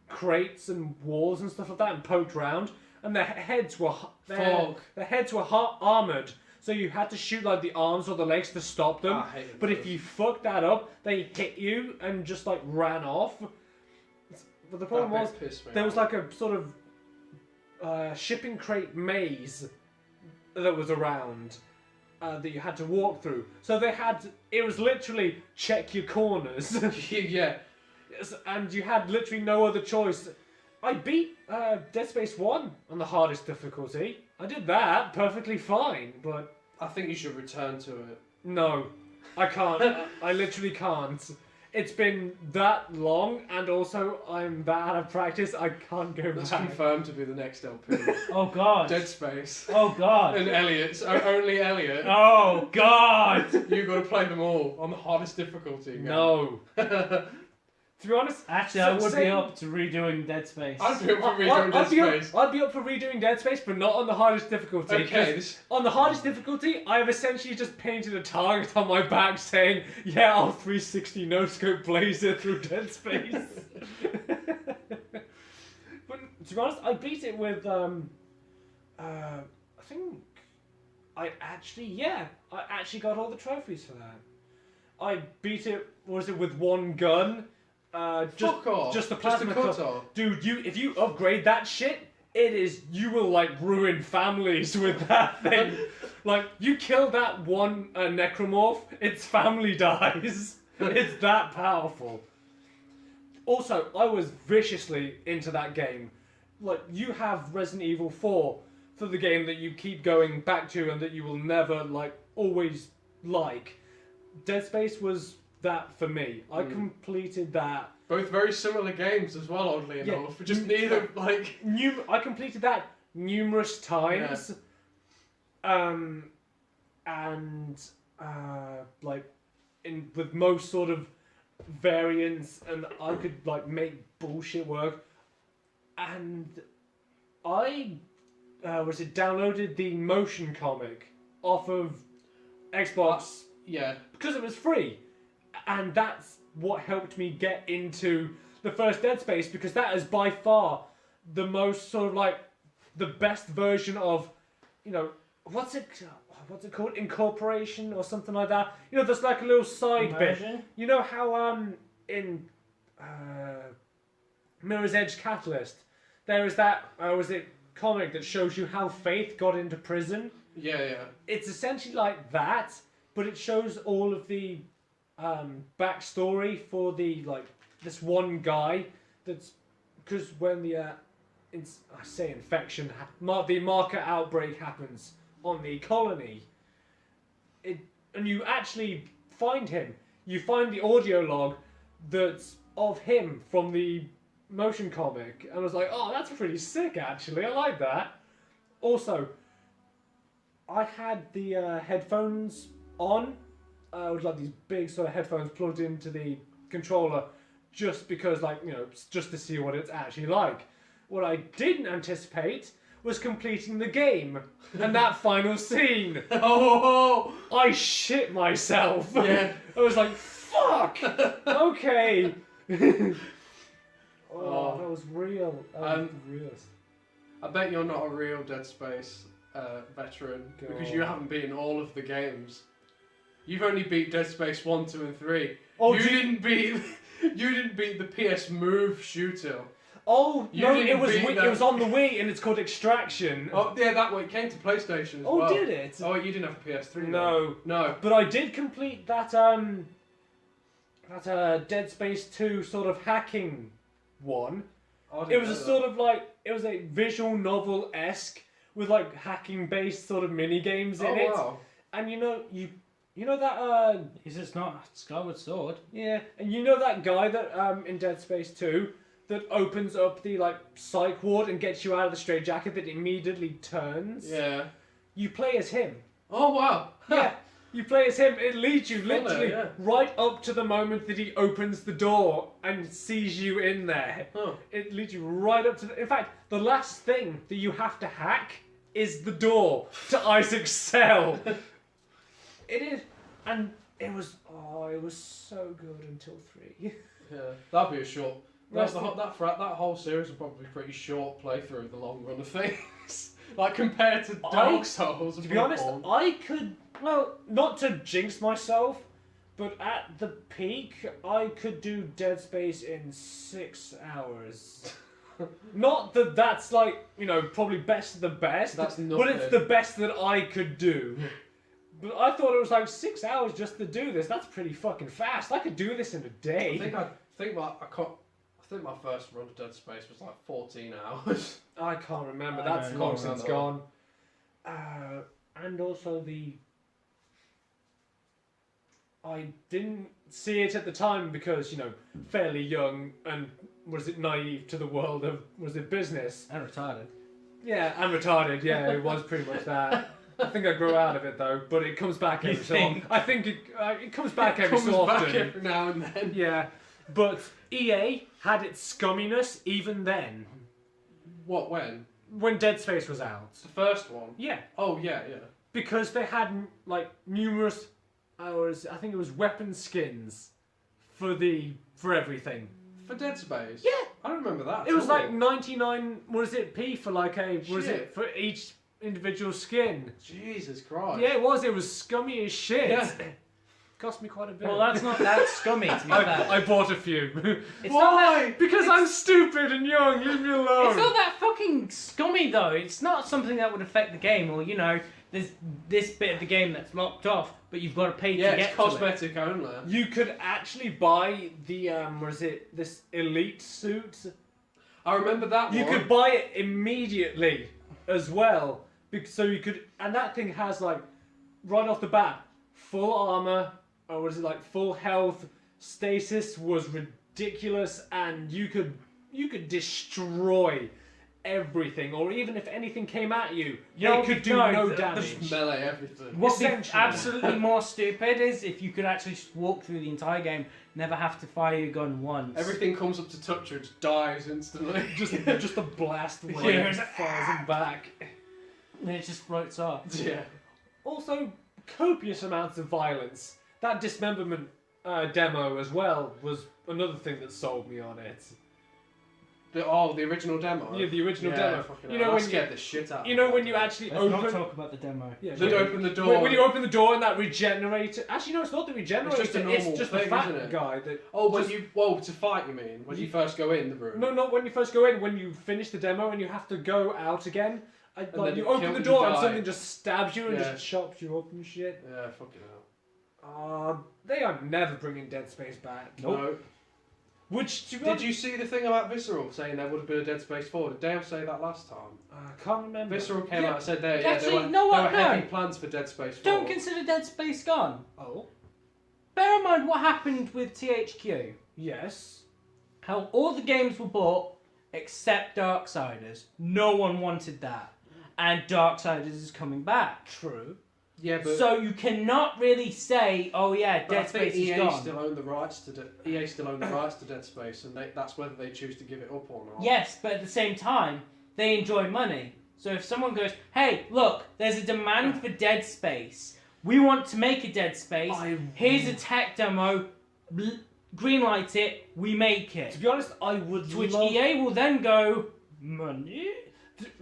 [SPEAKER 2] crates and walls and stuff like that and poked round, and their heads were armored, so you had to shoot like the arms or the legs to stop them.
[SPEAKER 3] I hate
[SPEAKER 2] But
[SPEAKER 3] those.
[SPEAKER 2] if you fucked that up, they hit you and just like ran off. But the problem was there was like a sort of shipping crate maze that was around that you had to walk through. So it was literally check your corners.
[SPEAKER 3] yeah.
[SPEAKER 2] Yes, and you had literally no other choice. I beat Dead Space 1 on the hardest difficulty. I did that perfectly fine, but
[SPEAKER 3] I think you should return to it.
[SPEAKER 2] no, I can't. I literally can't. It's been that long, and also I'm that out of practice, I can't go
[SPEAKER 3] That's
[SPEAKER 2] back.
[SPEAKER 3] confirmed to be the next LP.
[SPEAKER 1] Oh god.
[SPEAKER 3] Dead Space.
[SPEAKER 1] Oh god.
[SPEAKER 3] And Elliot's. Only Elliot.
[SPEAKER 1] Oh god.
[SPEAKER 3] You got to play them all on the hardest difficulty. Again.
[SPEAKER 2] No. To be honest,
[SPEAKER 1] Actually, I would be
[SPEAKER 2] same-
[SPEAKER 1] up to redoing Dead Space.
[SPEAKER 3] I'd be up for redoing Dead Space.
[SPEAKER 2] I'd be up for redoing Dead Space, but not on the hardest difficulty.
[SPEAKER 3] Okay,
[SPEAKER 2] 'cause on the hardest difficulty, I have essentially just painted a target on my back saying, "Yeah, I'll 360 no scope blazer through Dead Space." But to be honest, I beat it with I think I actually got all the trophies for that. I beat it. Was it with one gun?
[SPEAKER 3] Fuck off.
[SPEAKER 2] Just the plasma
[SPEAKER 3] cutter.
[SPEAKER 2] Dude, if you upgrade that shit, you will like ruin families with that thing. Like you kill that one necromorph, its family dies. It's that powerful. Also, I was viciously into that game. Like you have Resident Evil 4 for the game that you keep going back to and that you will never always like. Dead Space was that for me. I completed that.
[SPEAKER 3] Both very similar games as well, oddly enough. Just neither
[SPEAKER 2] I completed that numerous times. And with most sort of variants, and I could make bullshit work. And I downloaded the motion comic off of Xbox.
[SPEAKER 3] Yeah.
[SPEAKER 2] Because it was free. And that's what helped me get into the first Dead Space, because that is by far the most sort of the best version of, what's it called? Incorporation or something like that. There's like a little side bit. You know how in Mirror's Edge Catalyst, there is that, comic that shows you how Faith got into prison?
[SPEAKER 3] Yeah.
[SPEAKER 2] It's essentially like that, but it shows all of the backstory for the this one guy. That's because when the infection, the marker outbreak happens on the colony. And you actually find him. You find the audio log that's of him from the motion comic, and I was like, oh, that's pretty sick. Actually, I like that. Also, I had the headphones on. With these big sort of headphones plugged into the controller, just because just to see what it's actually like. What I didn't anticipate was completing the game and that final scene.
[SPEAKER 3] Oh!
[SPEAKER 2] I shit myself.
[SPEAKER 3] Yeah.
[SPEAKER 2] I was like, fuck. Okay. That was real. That was the realest.
[SPEAKER 3] I bet you're not a real Dead Space veteran because you haven't beaten all of the games. You've only beat Dead Space 1, 2, and 3.
[SPEAKER 2] Oh,
[SPEAKER 3] you didn't beat the PS Move shooter.
[SPEAKER 2] Oh
[SPEAKER 3] You
[SPEAKER 2] no!
[SPEAKER 3] didn't
[SPEAKER 2] It was
[SPEAKER 3] beat
[SPEAKER 2] it
[SPEAKER 3] that.
[SPEAKER 2] was on the Wii, and it's called Extraction.
[SPEAKER 3] Oh yeah, that one came to PlayStation as well.
[SPEAKER 2] Oh, did it?
[SPEAKER 3] Oh, you didn't have a PS3.
[SPEAKER 2] No.
[SPEAKER 3] No.
[SPEAKER 2] But I did complete that Dead Space 2 sort of hacking one. It was a visual novel-esque with hacking based sort of mini games in it.
[SPEAKER 3] Wow.
[SPEAKER 2] And you know that
[SPEAKER 1] Is this not Skyward Sword?
[SPEAKER 2] yeah, and you know that guy that in Dead Space 2 that opens up the psych ward and gets you out of the straitjacket that immediately turns?
[SPEAKER 3] Yeah.
[SPEAKER 2] You play as him.
[SPEAKER 3] Oh wow.
[SPEAKER 2] Yeah. You play as him, it leads you literally
[SPEAKER 3] yeah.
[SPEAKER 2] right up to the moment that he opens the door and sees you in there.
[SPEAKER 3] Huh.
[SPEAKER 2] It leads you right up to in fact, the last thing that you have to hack is the door to Isaac's cell. It is, and it was so good until 3.
[SPEAKER 3] Yeah. That'd be a short. That whole series would probably be a pretty short playthrough in the long run of things. Compared to Dark Souls.
[SPEAKER 2] To be honest, I could, not to jinx myself, but at the peak, I could do Dead Space in 6 hours. Not that that's probably best of the best,
[SPEAKER 3] That's
[SPEAKER 2] but it's the best that I could do. But I thought it was 6 hours just to do this. That's pretty fucking fast. I could do this in a day.
[SPEAKER 3] I think my first run of Dead Space was 14 hours.
[SPEAKER 2] I can't remember.
[SPEAKER 1] I
[SPEAKER 2] That's
[SPEAKER 1] don't
[SPEAKER 2] long
[SPEAKER 1] know.
[SPEAKER 2] since gone. And also I didn't see it at the time because, fairly young and, naive to the world of, business.
[SPEAKER 1] And retarded.
[SPEAKER 2] Yeah, and retarded. Yeah, it was pretty much that. I think I grew out of it though, but it comes back every so often. I think it comes back every so often.
[SPEAKER 3] Back every now and then.
[SPEAKER 2] Yeah, but EA had its scumminess even then,
[SPEAKER 3] What, when?
[SPEAKER 2] when Dead Space was out.
[SPEAKER 3] The first one?
[SPEAKER 2] Yeah,
[SPEAKER 3] Oh, yeah.
[SPEAKER 2] because they had like numerous, I think it was weapon skins for everything.
[SPEAKER 3] For Dead Space?
[SPEAKER 2] Yeah.
[SPEAKER 3] I don't remember that.
[SPEAKER 2] It was
[SPEAKER 3] at all.
[SPEAKER 2] like 99, p for like
[SPEAKER 3] Shit.
[SPEAKER 2] for each individual skin.
[SPEAKER 3] Jesus Christ.
[SPEAKER 2] Yeah, it was scummy as shit.
[SPEAKER 3] Yeah.
[SPEAKER 2] Cost me quite a bit.
[SPEAKER 1] Well, that's not that scummy, to be fair.
[SPEAKER 2] I bought a few.
[SPEAKER 1] It's not
[SPEAKER 3] Why?
[SPEAKER 2] Because I'm stupid and young, leave me alone.
[SPEAKER 1] It's not that fucking scummy though. It's not something that would affect the game, or there's this bit of the game that's locked off, but you've got to pay
[SPEAKER 3] Yeah,
[SPEAKER 1] to get
[SPEAKER 3] it's
[SPEAKER 1] to it.
[SPEAKER 3] cosmetic only.
[SPEAKER 2] You could actually buy the this elite suit.
[SPEAKER 3] I remember that
[SPEAKER 2] You
[SPEAKER 3] one.
[SPEAKER 2] could buy it immediately as well. So you could, and that thing has like right off the bat full armor, or was it like full health? Stasis was ridiculous, and you could destroy everything, or even if anything came at you,
[SPEAKER 1] No,
[SPEAKER 2] it could do
[SPEAKER 1] no,
[SPEAKER 2] no
[SPEAKER 1] the-
[SPEAKER 2] damage.
[SPEAKER 3] Just melee everything.
[SPEAKER 1] What would be
[SPEAKER 2] Essentially.
[SPEAKER 1] absolutely more stupid is if you could actually just walk through the entire game, never have to fire your gun once.
[SPEAKER 3] Everything comes up to touch her, it just dies instantly.
[SPEAKER 2] just a blast away
[SPEAKER 1] Yeah.
[SPEAKER 2] and fires them back.
[SPEAKER 1] And it just floats off.
[SPEAKER 3] Yeah.
[SPEAKER 2] Also, copious amounts of violence. That dismemberment demo as well was another thing that sold me on it.
[SPEAKER 3] The original demo?
[SPEAKER 2] Yeah, the original
[SPEAKER 3] Yeah,
[SPEAKER 2] demo.
[SPEAKER 3] fucking
[SPEAKER 2] You
[SPEAKER 3] hell,
[SPEAKER 2] know
[SPEAKER 3] that
[SPEAKER 2] when
[SPEAKER 3] scared the shit out of
[SPEAKER 2] you know
[SPEAKER 3] me.
[SPEAKER 2] when you actually
[SPEAKER 1] Let's not
[SPEAKER 2] open.
[SPEAKER 1] talk about the demo.
[SPEAKER 2] Yeah,
[SPEAKER 3] Then you open the door.
[SPEAKER 2] when you open the door and that regenerator. Actually, no, it's not the regenerator.
[SPEAKER 3] It's just a normal
[SPEAKER 2] the
[SPEAKER 3] thing,
[SPEAKER 2] fat
[SPEAKER 3] isn't it?
[SPEAKER 2] guy that.
[SPEAKER 3] Oh, when
[SPEAKER 2] just-
[SPEAKER 3] you to fight, you mean? When you first go in the room?
[SPEAKER 2] No, not when you first go in. When you finish the demo and you have to go out again. Like
[SPEAKER 3] then
[SPEAKER 2] you
[SPEAKER 3] you
[SPEAKER 2] open
[SPEAKER 3] kill-
[SPEAKER 2] the
[SPEAKER 3] you
[SPEAKER 2] door and
[SPEAKER 3] die.
[SPEAKER 2] something just stabs you and
[SPEAKER 3] Yeah.
[SPEAKER 2] just chops you up and shit.
[SPEAKER 3] Yeah, fucking hell.
[SPEAKER 2] They are never bringing Dead Space back.
[SPEAKER 3] No.
[SPEAKER 2] Which, to be
[SPEAKER 3] Did
[SPEAKER 2] honest,
[SPEAKER 3] you see the thing about Visceral saying there would have been a Dead Space 4? Did Dale say that last time?
[SPEAKER 2] I can't remember.
[SPEAKER 3] Visceral came
[SPEAKER 1] Yeah.
[SPEAKER 3] out and said there,
[SPEAKER 1] Actually,
[SPEAKER 3] there were,
[SPEAKER 1] no,
[SPEAKER 3] there
[SPEAKER 1] what?
[SPEAKER 3] were heavy
[SPEAKER 1] No.
[SPEAKER 3] plans for Dead Space 4.
[SPEAKER 1] Don't consider Dead Space gone.
[SPEAKER 2] Oh,
[SPEAKER 1] Bear in mind what happened with THQ.
[SPEAKER 2] yes.
[SPEAKER 1] How all the games were bought except Darksiders. No one wanted that. And Darksiders is coming back.
[SPEAKER 2] True.
[SPEAKER 3] Yeah, but,
[SPEAKER 1] So you cannot really say, oh yeah,
[SPEAKER 3] but I
[SPEAKER 1] Dead
[SPEAKER 3] think
[SPEAKER 1] Space is
[SPEAKER 3] EA
[SPEAKER 1] gone.
[SPEAKER 3] still own the rights to EA still own the rights to Dead Space, and that's whether they choose to give it up or not.
[SPEAKER 1] Yes, but at the same time, they enjoy money. So if someone goes, hey, look, there's a demand for Dead Space. We want to make a Dead Space. Here's a tech demo. Greenlight it. We make
[SPEAKER 2] To
[SPEAKER 1] it.
[SPEAKER 2] be honest, I would
[SPEAKER 1] To which
[SPEAKER 2] love...
[SPEAKER 1] EA will then go, money?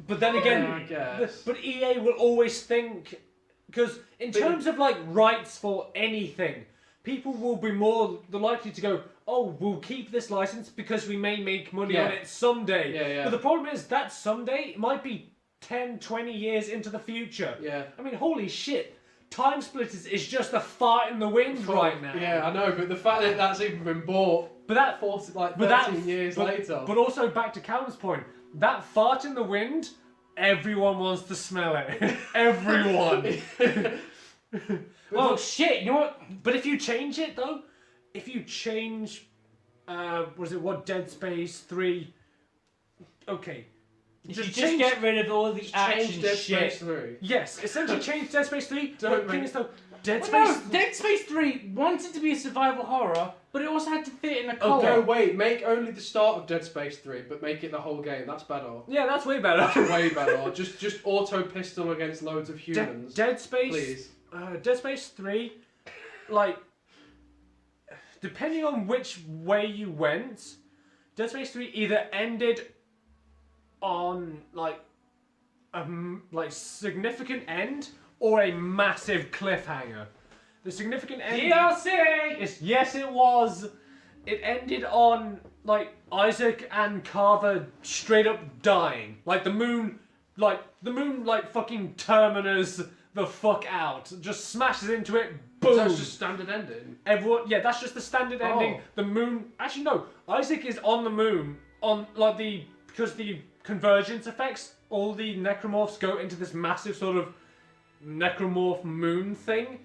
[SPEAKER 2] But then again,
[SPEAKER 3] I guess.
[SPEAKER 2] but EA will always think... Because in
[SPEAKER 3] But-
[SPEAKER 2] terms of, like, rights for anything, people will be more likely to go, oh, we'll keep this license because we may make money on
[SPEAKER 3] Yeah.
[SPEAKER 2] it someday.
[SPEAKER 3] Yeah, yeah.
[SPEAKER 2] But the problem is that someday might be 10, 20 years into the future.
[SPEAKER 3] Yeah.
[SPEAKER 2] I mean, holy shit. Time Splitters is just a fart in the wind right now.
[SPEAKER 3] Yeah, I know, but the fact that that's even been bought
[SPEAKER 2] But that
[SPEAKER 3] 40, like
[SPEAKER 2] But
[SPEAKER 3] 13 years
[SPEAKER 2] but,
[SPEAKER 3] later.
[SPEAKER 2] But also back to Callum's point, that fart in the wind, everyone wants to smell it. Everyone.
[SPEAKER 1] Well, shit, you know what?
[SPEAKER 2] But if you change it though, if you change, Dead Space 3, okay.
[SPEAKER 1] If you just get rid of all the action
[SPEAKER 3] change Dead
[SPEAKER 1] shit.
[SPEAKER 3] Space 3.
[SPEAKER 2] Yes, essentially change Dead Space 3.
[SPEAKER 3] Don't
[SPEAKER 2] But the
[SPEAKER 3] make-
[SPEAKER 2] thing is though, Dead
[SPEAKER 1] Well,
[SPEAKER 2] Space...
[SPEAKER 1] no, Dead Space 3 wanted to be a survival horror, but it also had to fit in a co-op.
[SPEAKER 3] No, wait, make only the start of Dead Space 3, but make it the whole game. That's better.
[SPEAKER 2] Yeah, that's way better.
[SPEAKER 3] That's way better. Just auto pistol against loads of humans.
[SPEAKER 2] Dead Space...
[SPEAKER 3] Please.
[SPEAKER 2] Dead Space 3, like, depending on which way you went, Dead Space 3 either ended on, like, a significant end or a massive cliffhanger. The significant end...
[SPEAKER 1] DLC!
[SPEAKER 2] Yes, it was. It ended on, like, Isaac and Carver straight up dying. Like, the moon, fucking terminus the fuck out. Just smashes into it, boom.
[SPEAKER 3] That's just standard ending.
[SPEAKER 2] Everyone, yeah, that's just the standard ending.
[SPEAKER 3] Oh.
[SPEAKER 2] The moon, actually no, Isaac is on the moon, because the convergence effects, all the necromorphs go into this massive sort of necromorph moon thing,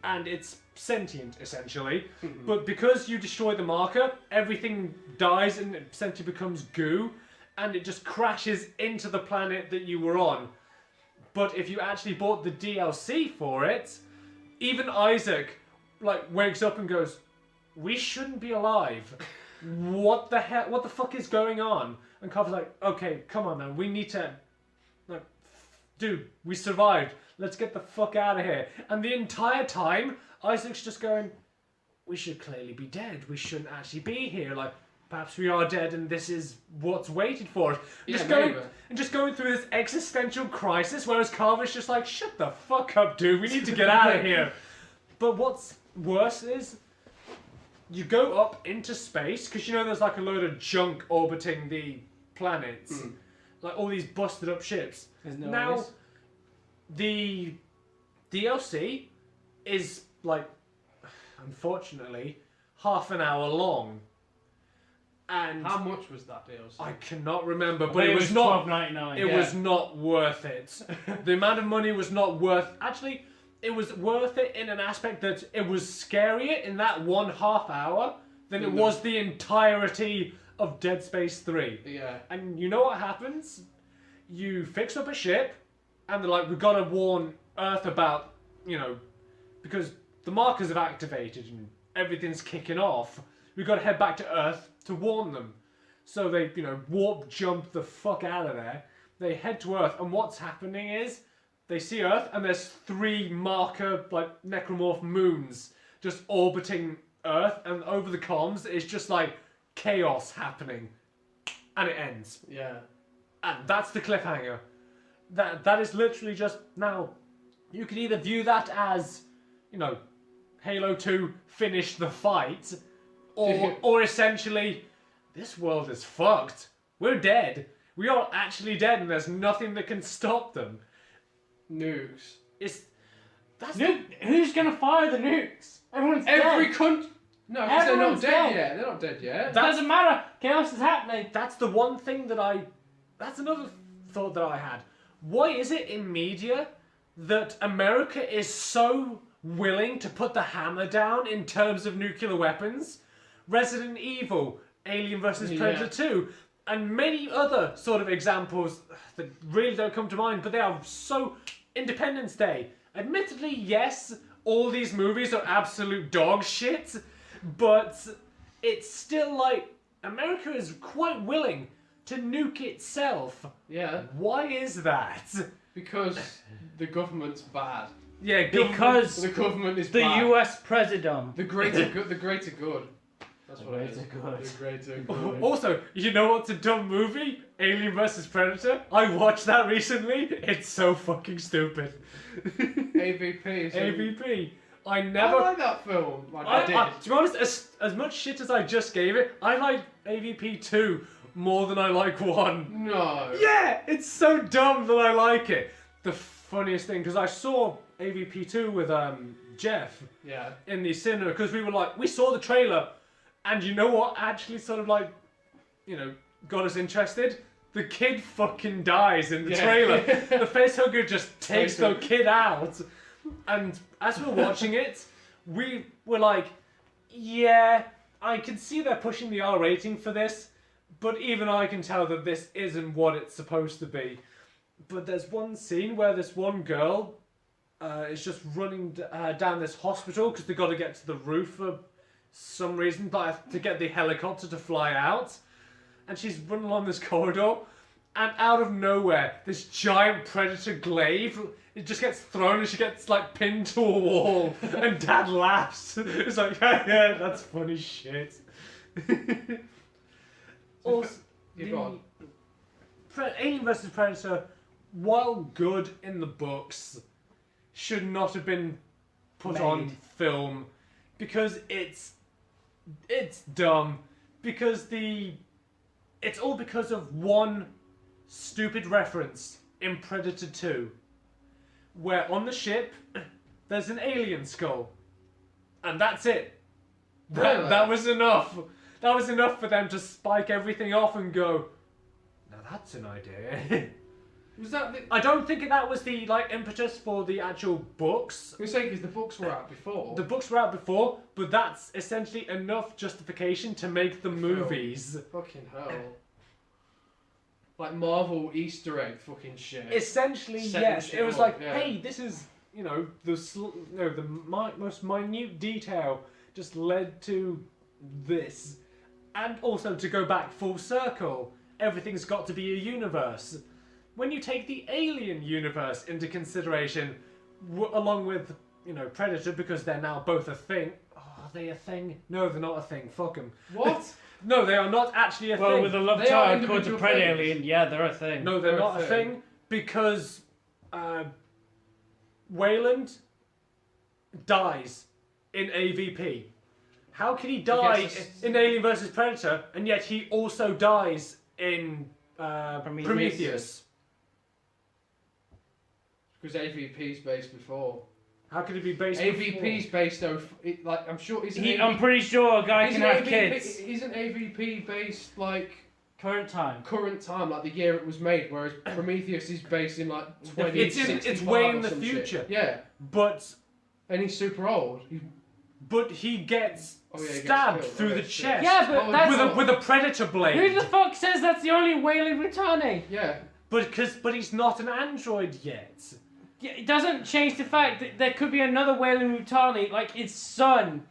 [SPEAKER 2] and it's sentient, essentially. But because you destroy the marker, everything dies and it essentially becomes goo, and it just crashes into the planet that you were on. But if you actually bought the DLC for it, even Isaac, like, wakes up and goes, we shouldn't be alive. what the hell? What the fuck is going on? And Carver's like, okay, come on, man. We need to, like, dude, we survived. Let's get the fuck out of here. And the entire time, Isaac's just going, we should clearly be dead. We shouldn't actually be here. Like, perhaps we are dead, and this is what's waited for us. Just going through this existential crisis, whereas Carver's just like, shut the fuck up, dude. We need to get out of here. But what's worse is, you go up into space, because you know there's like a load of junk orbiting the planets. Like all these busted up ships.
[SPEAKER 1] There's no
[SPEAKER 2] now,
[SPEAKER 1] worries.
[SPEAKER 2] the DLC is like, unfortunately, half an hour long. And
[SPEAKER 3] How much was that DLC?
[SPEAKER 2] I cannot remember, but
[SPEAKER 1] But
[SPEAKER 2] it was not.
[SPEAKER 1] $12.99.
[SPEAKER 2] It was not worth it. The amount of money was not worth. Actually, it was worth it in an aspect that it was scarier in that 1.5 hour than it was the entirety of Dead Space 3.
[SPEAKER 3] Yeah.
[SPEAKER 2] And you know what happens? You fix up a ship, and they're like, we've got to warn Earth about, because the markers have activated and everything's kicking off. We've got to head back to Earth to warn them. So they, warp jump the fuck out of there. They head to Earth, and what's happening is they see Earth, and there's 3 marker, like, necromorph moons just orbiting Earth, and over the comms, it's just like chaos happening. And it ends.
[SPEAKER 3] Yeah.
[SPEAKER 2] And that's the cliffhanger. That is literally just, now, you can either view that as, Halo 2 finished the fight, or essentially, this world is fucked. We're dead. We are actually dead, and there's nothing that can stop them.
[SPEAKER 3] Nukes.
[SPEAKER 1] Who's gonna fire the nukes? Everyone's
[SPEAKER 3] Every
[SPEAKER 1] dead.
[SPEAKER 3] country. No, because they're not
[SPEAKER 1] Everyone's
[SPEAKER 3] dead
[SPEAKER 1] dead.
[SPEAKER 3] yet. They're not dead yet.
[SPEAKER 1] That doesn't matter. Chaos is happening.
[SPEAKER 2] That's the one thing that's another thought that I had. Why is it in media that America is so willing to put the hammer down in terms of nuclear weapons? Resident Evil, Alien vs. Predator 2, and many other sort of examples that really don't come to mind, but they are so... Independence Day. Admittedly, yes, all these movies are absolute dog shit, but it's still like, America is quite willing to nuke itself.
[SPEAKER 3] Yeah.
[SPEAKER 2] Why is that?
[SPEAKER 3] Because the government's bad.
[SPEAKER 2] Yeah,
[SPEAKER 1] Because
[SPEAKER 3] The government is
[SPEAKER 1] the
[SPEAKER 3] bad.
[SPEAKER 1] US president.
[SPEAKER 3] The greater good. The greater good. That's what it is.
[SPEAKER 1] greater good.
[SPEAKER 3] The greater good.
[SPEAKER 2] Also, you know what's a dumb movie? Alien vs. Predator. I watched that recently. It's so fucking stupid.
[SPEAKER 3] AVP. So
[SPEAKER 2] AVP. I
[SPEAKER 3] I
[SPEAKER 2] never...
[SPEAKER 3] like that film. Like, I did.
[SPEAKER 2] to be honest, as much shit as I just gave it, I like AVP 2 more than I like 1.
[SPEAKER 3] No.
[SPEAKER 2] Yeah, it's so dumb that I like it. The funniest thing, because I saw AVP 2 with Jeff
[SPEAKER 3] Yeah.
[SPEAKER 2] in the cinema, because we saw the trailer, and you know what actually sort of like, got us interested? The kid fucking dies in the
[SPEAKER 3] Yeah.
[SPEAKER 2] trailer. The facehugger just takes the
[SPEAKER 3] Facehugger.
[SPEAKER 2] kid out. And as we were watching it, we were like, yeah, I can see they're pushing the R rating for this, but even I can tell that this isn't what it's supposed to be. But there's one scene where this one girl is just running down this hospital because they've got to get to the roof for some reason, but to get the helicopter to fly out. And she's running along this corridor, and out of nowhere, this giant predator glaive, it just gets thrown and she gets like pinned to a wall, and Dad laughs. It's like, yeah, that's funny shit. Also,
[SPEAKER 3] You go on.
[SPEAKER 2] Alien vs. Predator, while good in the books, should not have been put on
[SPEAKER 1] Made.
[SPEAKER 2] film because it's dumb. Because it's all because of one stupid reference in Predator 2, where on the ship there's an alien skull, and that's it.
[SPEAKER 3] Really?
[SPEAKER 2] That was enough. That was enough for them to spike everything off and go, now that's an idea.
[SPEAKER 3] Was that the...
[SPEAKER 2] I don't think that was the impetus for the actual books.
[SPEAKER 3] You're saying because the books were out before.
[SPEAKER 2] The books were out before, but that's essentially enough justification to make the movies.
[SPEAKER 3] Fucking hell. Like Marvel Easter egg fucking shit.
[SPEAKER 2] Essentially,
[SPEAKER 3] Setting
[SPEAKER 2] yes.
[SPEAKER 3] shit
[SPEAKER 2] It was
[SPEAKER 3] up,
[SPEAKER 2] like,
[SPEAKER 3] yeah.
[SPEAKER 2] hey, this is the most minute detail just led to this, And also to go back full circle, everything's got to be a universe. When you take the Alien universe into consideration, along with, Predator, because they're now both a thing. Oh, are they a thing? No, they're not a thing. Fuck them.
[SPEAKER 3] What?
[SPEAKER 2] No, they are not actually a thing.
[SPEAKER 1] Well, with a love
[SPEAKER 3] They are
[SPEAKER 1] child called the
[SPEAKER 3] individual
[SPEAKER 1] Pred
[SPEAKER 3] things.
[SPEAKER 1] Alien, yeah, they're a thing.
[SPEAKER 2] No, they're
[SPEAKER 3] They're a
[SPEAKER 2] not a
[SPEAKER 3] thing.
[SPEAKER 2] thing because Wayland dies in AVP. How can he die
[SPEAKER 3] gets
[SPEAKER 2] in Alien vs Predator and yet he also dies in Prometheus?
[SPEAKER 3] Because AVP's based before.
[SPEAKER 2] How could it be based?
[SPEAKER 3] AVP's based though. I'm sure
[SPEAKER 1] I'm pretty sure a guy can have kids.
[SPEAKER 3] Isn't AVP based like
[SPEAKER 1] Current time.
[SPEAKER 3] current time, like the year it was made, whereas Prometheus is based in like 2065
[SPEAKER 2] It's way in
[SPEAKER 3] or
[SPEAKER 2] the
[SPEAKER 3] some shit.
[SPEAKER 2] future.
[SPEAKER 3] Yeah,
[SPEAKER 2] But
[SPEAKER 3] and he's super old.
[SPEAKER 2] he gets
[SPEAKER 3] Oh, yeah, he gets
[SPEAKER 2] stabbed
[SPEAKER 3] killed.
[SPEAKER 2] through
[SPEAKER 3] Okay,
[SPEAKER 2] the
[SPEAKER 3] shit.
[SPEAKER 2] chest.
[SPEAKER 1] Yeah, but
[SPEAKER 3] Oh,
[SPEAKER 1] that's...
[SPEAKER 2] with a predator blade.
[SPEAKER 1] Who the fuck says that's the only Wayland Yutani?
[SPEAKER 3] Yeah,
[SPEAKER 2] But he's not an android yet.
[SPEAKER 1] Yeah, it doesn't change the fact that there could be another Wayland Yutani, like his son.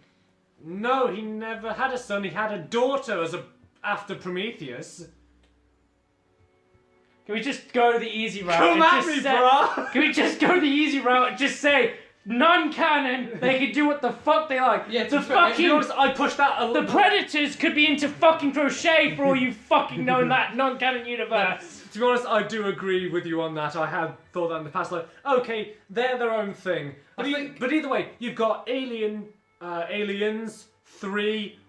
[SPEAKER 2] No, he never had a son. He had a daughter after Prometheus.
[SPEAKER 1] Can we just go the easy route?
[SPEAKER 2] Come
[SPEAKER 1] and
[SPEAKER 2] at
[SPEAKER 1] just
[SPEAKER 2] me,
[SPEAKER 1] say-
[SPEAKER 2] bruh!
[SPEAKER 1] Can we just go the easy route and just say non-canon? They can do what the fuck they like.
[SPEAKER 3] Yeah,
[SPEAKER 1] the
[SPEAKER 3] to be fair,
[SPEAKER 1] fucking
[SPEAKER 2] You know, I pushed that a
[SPEAKER 1] the
[SPEAKER 2] little.
[SPEAKER 1] Predators could be into fucking crochet for all you fucking know in that non-canon universe.
[SPEAKER 2] To be honest, I do agree with you on that. I have thought that in the past. Like, okay, they're their own thing. But, but either way, you've got Aliens 3,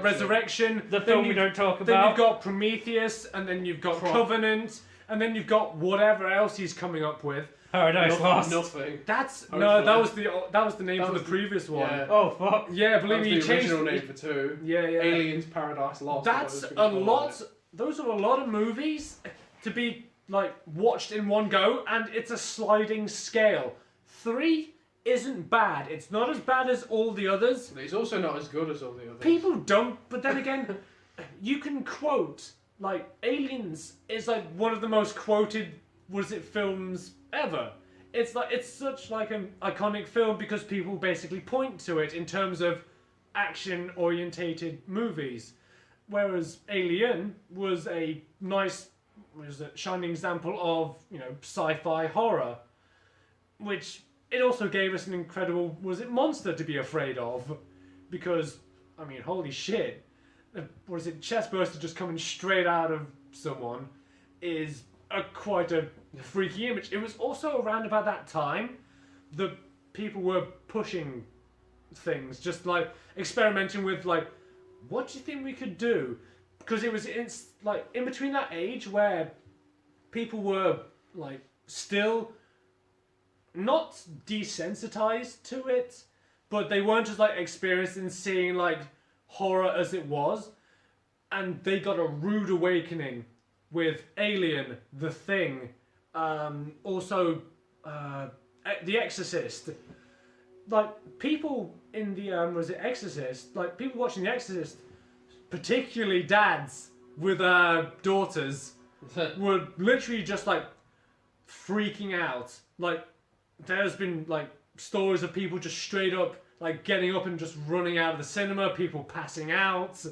[SPEAKER 2] Resurrection.
[SPEAKER 1] The
[SPEAKER 2] then
[SPEAKER 1] film we
[SPEAKER 2] you've-
[SPEAKER 1] don't talk
[SPEAKER 2] Then
[SPEAKER 1] about.
[SPEAKER 2] you've got Prometheus, and then you've got
[SPEAKER 3] Crop.
[SPEAKER 2] Covenant, and then you've got whatever else he's coming up with.
[SPEAKER 1] Paradise Lost.
[SPEAKER 3] nothing.
[SPEAKER 2] That's
[SPEAKER 3] Hopefully.
[SPEAKER 2] no, that was the name
[SPEAKER 3] That
[SPEAKER 2] for
[SPEAKER 3] was
[SPEAKER 2] the previous one.
[SPEAKER 3] yeah.
[SPEAKER 1] Oh fuck.
[SPEAKER 2] Yeah,
[SPEAKER 3] That
[SPEAKER 2] believe
[SPEAKER 3] was
[SPEAKER 2] me, you
[SPEAKER 3] the
[SPEAKER 2] changed
[SPEAKER 3] original name for 2.
[SPEAKER 2] Yeah, yeah.
[SPEAKER 3] Aliens Paradise Lost.
[SPEAKER 2] That's
[SPEAKER 3] what it
[SPEAKER 2] a
[SPEAKER 3] was
[SPEAKER 2] lot.
[SPEAKER 3] called.
[SPEAKER 2] Those are a lot of movies to be like watched in one go, and it's a sliding scale. 3 isn't bad. It's not as bad as all the others.
[SPEAKER 3] It's also not as good as all the others.
[SPEAKER 2] People don't, but then again, you can quote like Aliens is like one of the most quoted films ever. It's such like an iconic film because people basically point to it in terms of action orientated movies. Whereas Alien was a nice shining example of, sci-fi horror, which it also gave us an incredible monster to be afraid of, because I mean, holy shit, chest burster just coming straight out of someone is quite a freaky image. It was also around about that time that people were pushing things, just like experimenting with like, what do you think we could do? Because it was in between that age where people were like still not desensitized to it, but they weren't just like experiencing seeing like horror as it was, and they got a rude awakening with Alien, The Thing, also The Exorcist. Like people in the Exorcist, like people watching The Exorcist, particularly dads with daughters, were literally just like freaking out. Like there's been like stories of people just straight up like getting up and just running out of the cinema, people passing out.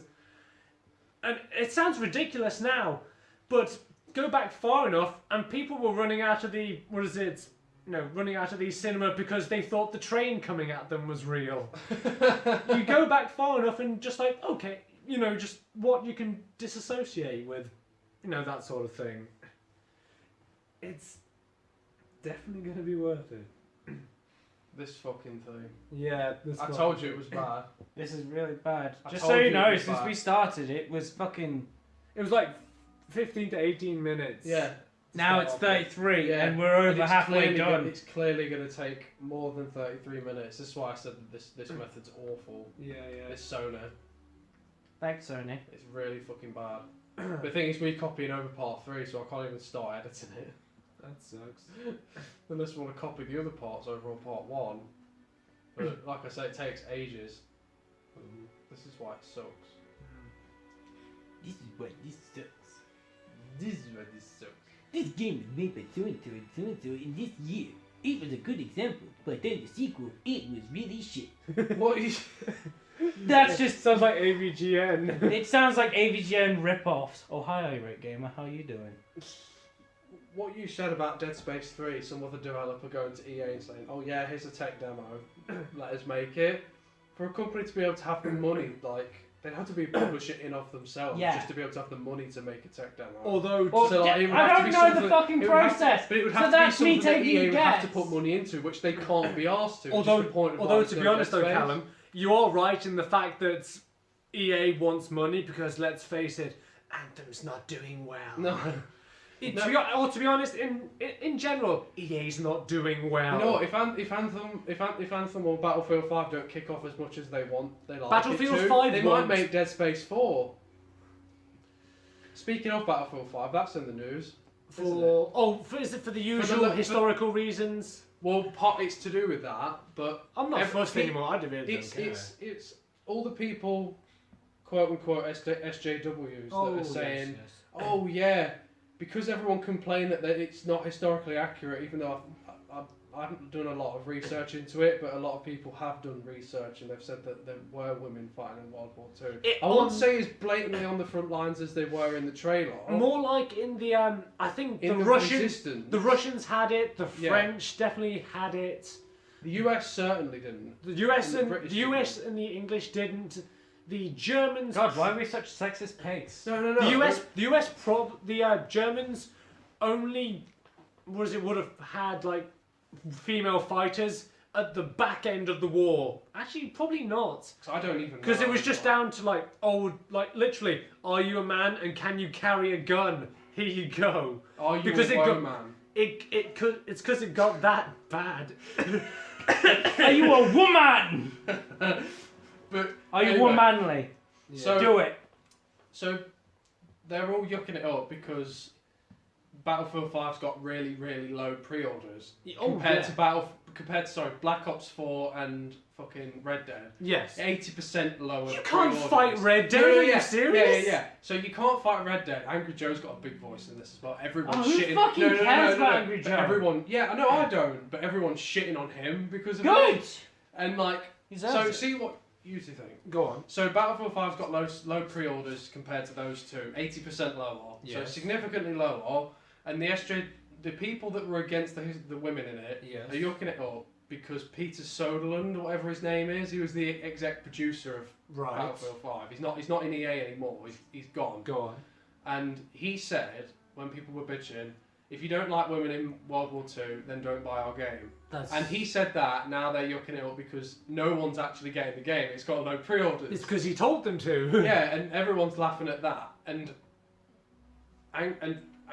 [SPEAKER 2] And it sounds ridiculous now, but go back far enough and people were running out of the running out of the cinema because they thought the train coming at them was real. You go back far enough and just like, okay, just what you can disassociate with, that sort of thing. It's definitely going to be worth it.
[SPEAKER 3] This fucking thing.
[SPEAKER 2] Yeah,
[SPEAKER 3] I told you it was bad.
[SPEAKER 1] This is really bad.
[SPEAKER 3] I
[SPEAKER 1] Just
[SPEAKER 3] told
[SPEAKER 1] so you
[SPEAKER 3] you
[SPEAKER 1] know,
[SPEAKER 3] it was
[SPEAKER 1] since
[SPEAKER 3] bad.
[SPEAKER 1] we started, it was fucking.
[SPEAKER 2] It was like 15 to 18 minutes.
[SPEAKER 3] Yeah.
[SPEAKER 1] Now it's 33,
[SPEAKER 3] Yeah.
[SPEAKER 1] and we're over
[SPEAKER 3] And it's
[SPEAKER 1] halfway
[SPEAKER 3] clearly
[SPEAKER 1] done.
[SPEAKER 3] It's clearly going to take more than 33 minutes. This is why I said that this method's awful.
[SPEAKER 2] Yeah, yeah.
[SPEAKER 3] This Sony.
[SPEAKER 1] Thanks, Sony.
[SPEAKER 3] It's really fucking bad. The thing is, we're copying over part 3, so I can't even start editing it.
[SPEAKER 2] That sucks.
[SPEAKER 3] Unless we want to copy the other parts over on part 1. But like I say, it takes ages. This is why it sucks.
[SPEAKER 1] This is what this sucks. This is what this sucks. This game was made by so-and-so and so-and-so in this year. It was a good example, but then the sequel, it was really shit.
[SPEAKER 3] What is...
[SPEAKER 1] That's just.
[SPEAKER 2] Sounds like AVGN.
[SPEAKER 1] It sounds like AVGN rip-offs. Oh, hi, Irate Gamer. How you doing?
[SPEAKER 3] What you said about Dead Space 3, some other developer going to EA and saying, "Oh yeah, here's a tech demo, let us make it." For a company to be able to have the money, like they'd have to be publish it in of themselves just to be able to have the money to make a tech demo.
[SPEAKER 2] Although,
[SPEAKER 3] So, like, it would
[SPEAKER 1] I
[SPEAKER 3] have to
[SPEAKER 1] don't
[SPEAKER 3] be
[SPEAKER 1] know
[SPEAKER 3] something-
[SPEAKER 1] the fucking
[SPEAKER 3] it would have to-
[SPEAKER 1] process.
[SPEAKER 3] But it would
[SPEAKER 1] So
[SPEAKER 3] have to be
[SPEAKER 1] that's me
[SPEAKER 3] something that
[SPEAKER 1] taking
[SPEAKER 3] EA
[SPEAKER 1] a
[SPEAKER 3] would have to
[SPEAKER 1] guess.
[SPEAKER 3] put money into, which they can't be asked to.
[SPEAKER 2] although,
[SPEAKER 3] which is the point of
[SPEAKER 2] although
[SPEAKER 3] like
[SPEAKER 2] to be
[SPEAKER 3] Dead
[SPEAKER 2] honest though,
[SPEAKER 3] Space.
[SPEAKER 2] Callum, you are right in the fact that EA wants money because let's face it, Anthem's not doing well.
[SPEAKER 3] No.
[SPEAKER 2] To be honest, in general, EA's not doing well.
[SPEAKER 3] You know what, if Anthem or Battlefield 5 don't kick off as much as they want, they like
[SPEAKER 2] Battlefield
[SPEAKER 3] it to,
[SPEAKER 2] 5
[SPEAKER 3] they
[SPEAKER 2] won't.
[SPEAKER 3] might make Dead Space 4. Speaking of Battlefield 5, that's in the news.
[SPEAKER 2] Is it for the usual historical reasons?
[SPEAKER 3] Well, it's to do with that, but
[SPEAKER 2] I'm not fussed anymore. I really don't care.
[SPEAKER 3] it's all the people, quote unquote SJWs that are saying, "Oh yeah." Because everyone complained that it's not historically accurate, even though I haven't done a lot of research into it, but a lot of people have done research and they've said that there were women fighting in World War II. I wouldn't say as blatantly on the front lines as they were in the trailer.
[SPEAKER 2] More like in the I think
[SPEAKER 3] In
[SPEAKER 2] the
[SPEAKER 3] the
[SPEAKER 2] Russians,
[SPEAKER 3] Resistance.
[SPEAKER 2] the Russians had it. The French definitely had it.
[SPEAKER 3] The US certainly didn't.
[SPEAKER 2] The US
[SPEAKER 3] And
[SPEAKER 2] and
[SPEAKER 3] the British
[SPEAKER 2] the US and the English didn't. The Germans.
[SPEAKER 1] God, why are we such sexist pigs?
[SPEAKER 3] No.
[SPEAKER 2] The Germans only would have had like female fighters at the back end of the war. Actually, probably not.
[SPEAKER 3] I don't even know.
[SPEAKER 2] Because it was just down to like literally, are you a man and can you carry a gun? Here you go.
[SPEAKER 3] Are you
[SPEAKER 2] because
[SPEAKER 3] a man?
[SPEAKER 2] It's because it got that bad.
[SPEAKER 1] Are you a woman?
[SPEAKER 3] But
[SPEAKER 1] Are you
[SPEAKER 3] anyway,
[SPEAKER 1] womanly?
[SPEAKER 3] So,
[SPEAKER 1] Do it.
[SPEAKER 3] So they're all yucking it up because Battlefield 5's got really, really low pre-orders compared to Black Ops 4 and fucking Red Dead.
[SPEAKER 2] Yes.
[SPEAKER 3] 80% lower.
[SPEAKER 2] You can't
[SPEAKER 3] pre-orders.
[SPEAKER 2] fight Red Dead.
[SPEAKER 3] No,
[SPEAKER 2] Are you serious?
[SPEAKER 3] Yeah. So you can't fight Red Dead. Angry Joe's got a big voice in this as well. Everyone's
[SPEAKER 1] who
[SPEAKER 3] shitting.
[SPEAKER 1] fucking cares about Angry
[SPEAKER 3] But
[SPEAKER 1] Joe?
[SPEAKER 3] everyone, yeah, no, I don't. But everyone's shitting on him because of
[SPEAKER 1] Good.
[SPEAKER 3] it. And like,
[SPEAKER 1] Deserves it.
[SPEAKER 3] see what you two think.
[SPEAKER 2] Go on.
[SPEAKER 3] So Battlefield 5's got low pre-orders compared to those two, 80% lower.
[SPEAKER 2] Yes.
[SPEAKER 3] So significantly lower. And the people that were against the women in it
[SPEAKER 2] Yes.
[SPEAKER 3] are yucking it up because Peter Soderlund, whatever his name is, he was the exec producer of
[SPEAKER 2] Right.
[SPEAKER 3] Battlefield 5. He's not in EA anymore. He's gone.
[SPEAKER 2] Go on.
[SPEAKER 3] And he said when people were bitching, if you don't like women in World War II, then don't buy our game. And he said that, now they're yucking it up because no one's actually getting the game. It's got no pre-orders.
[SPEAKER 2] It's because he told them to.
[SPEAKER 3] Yeah, and everyone's laughing at that. And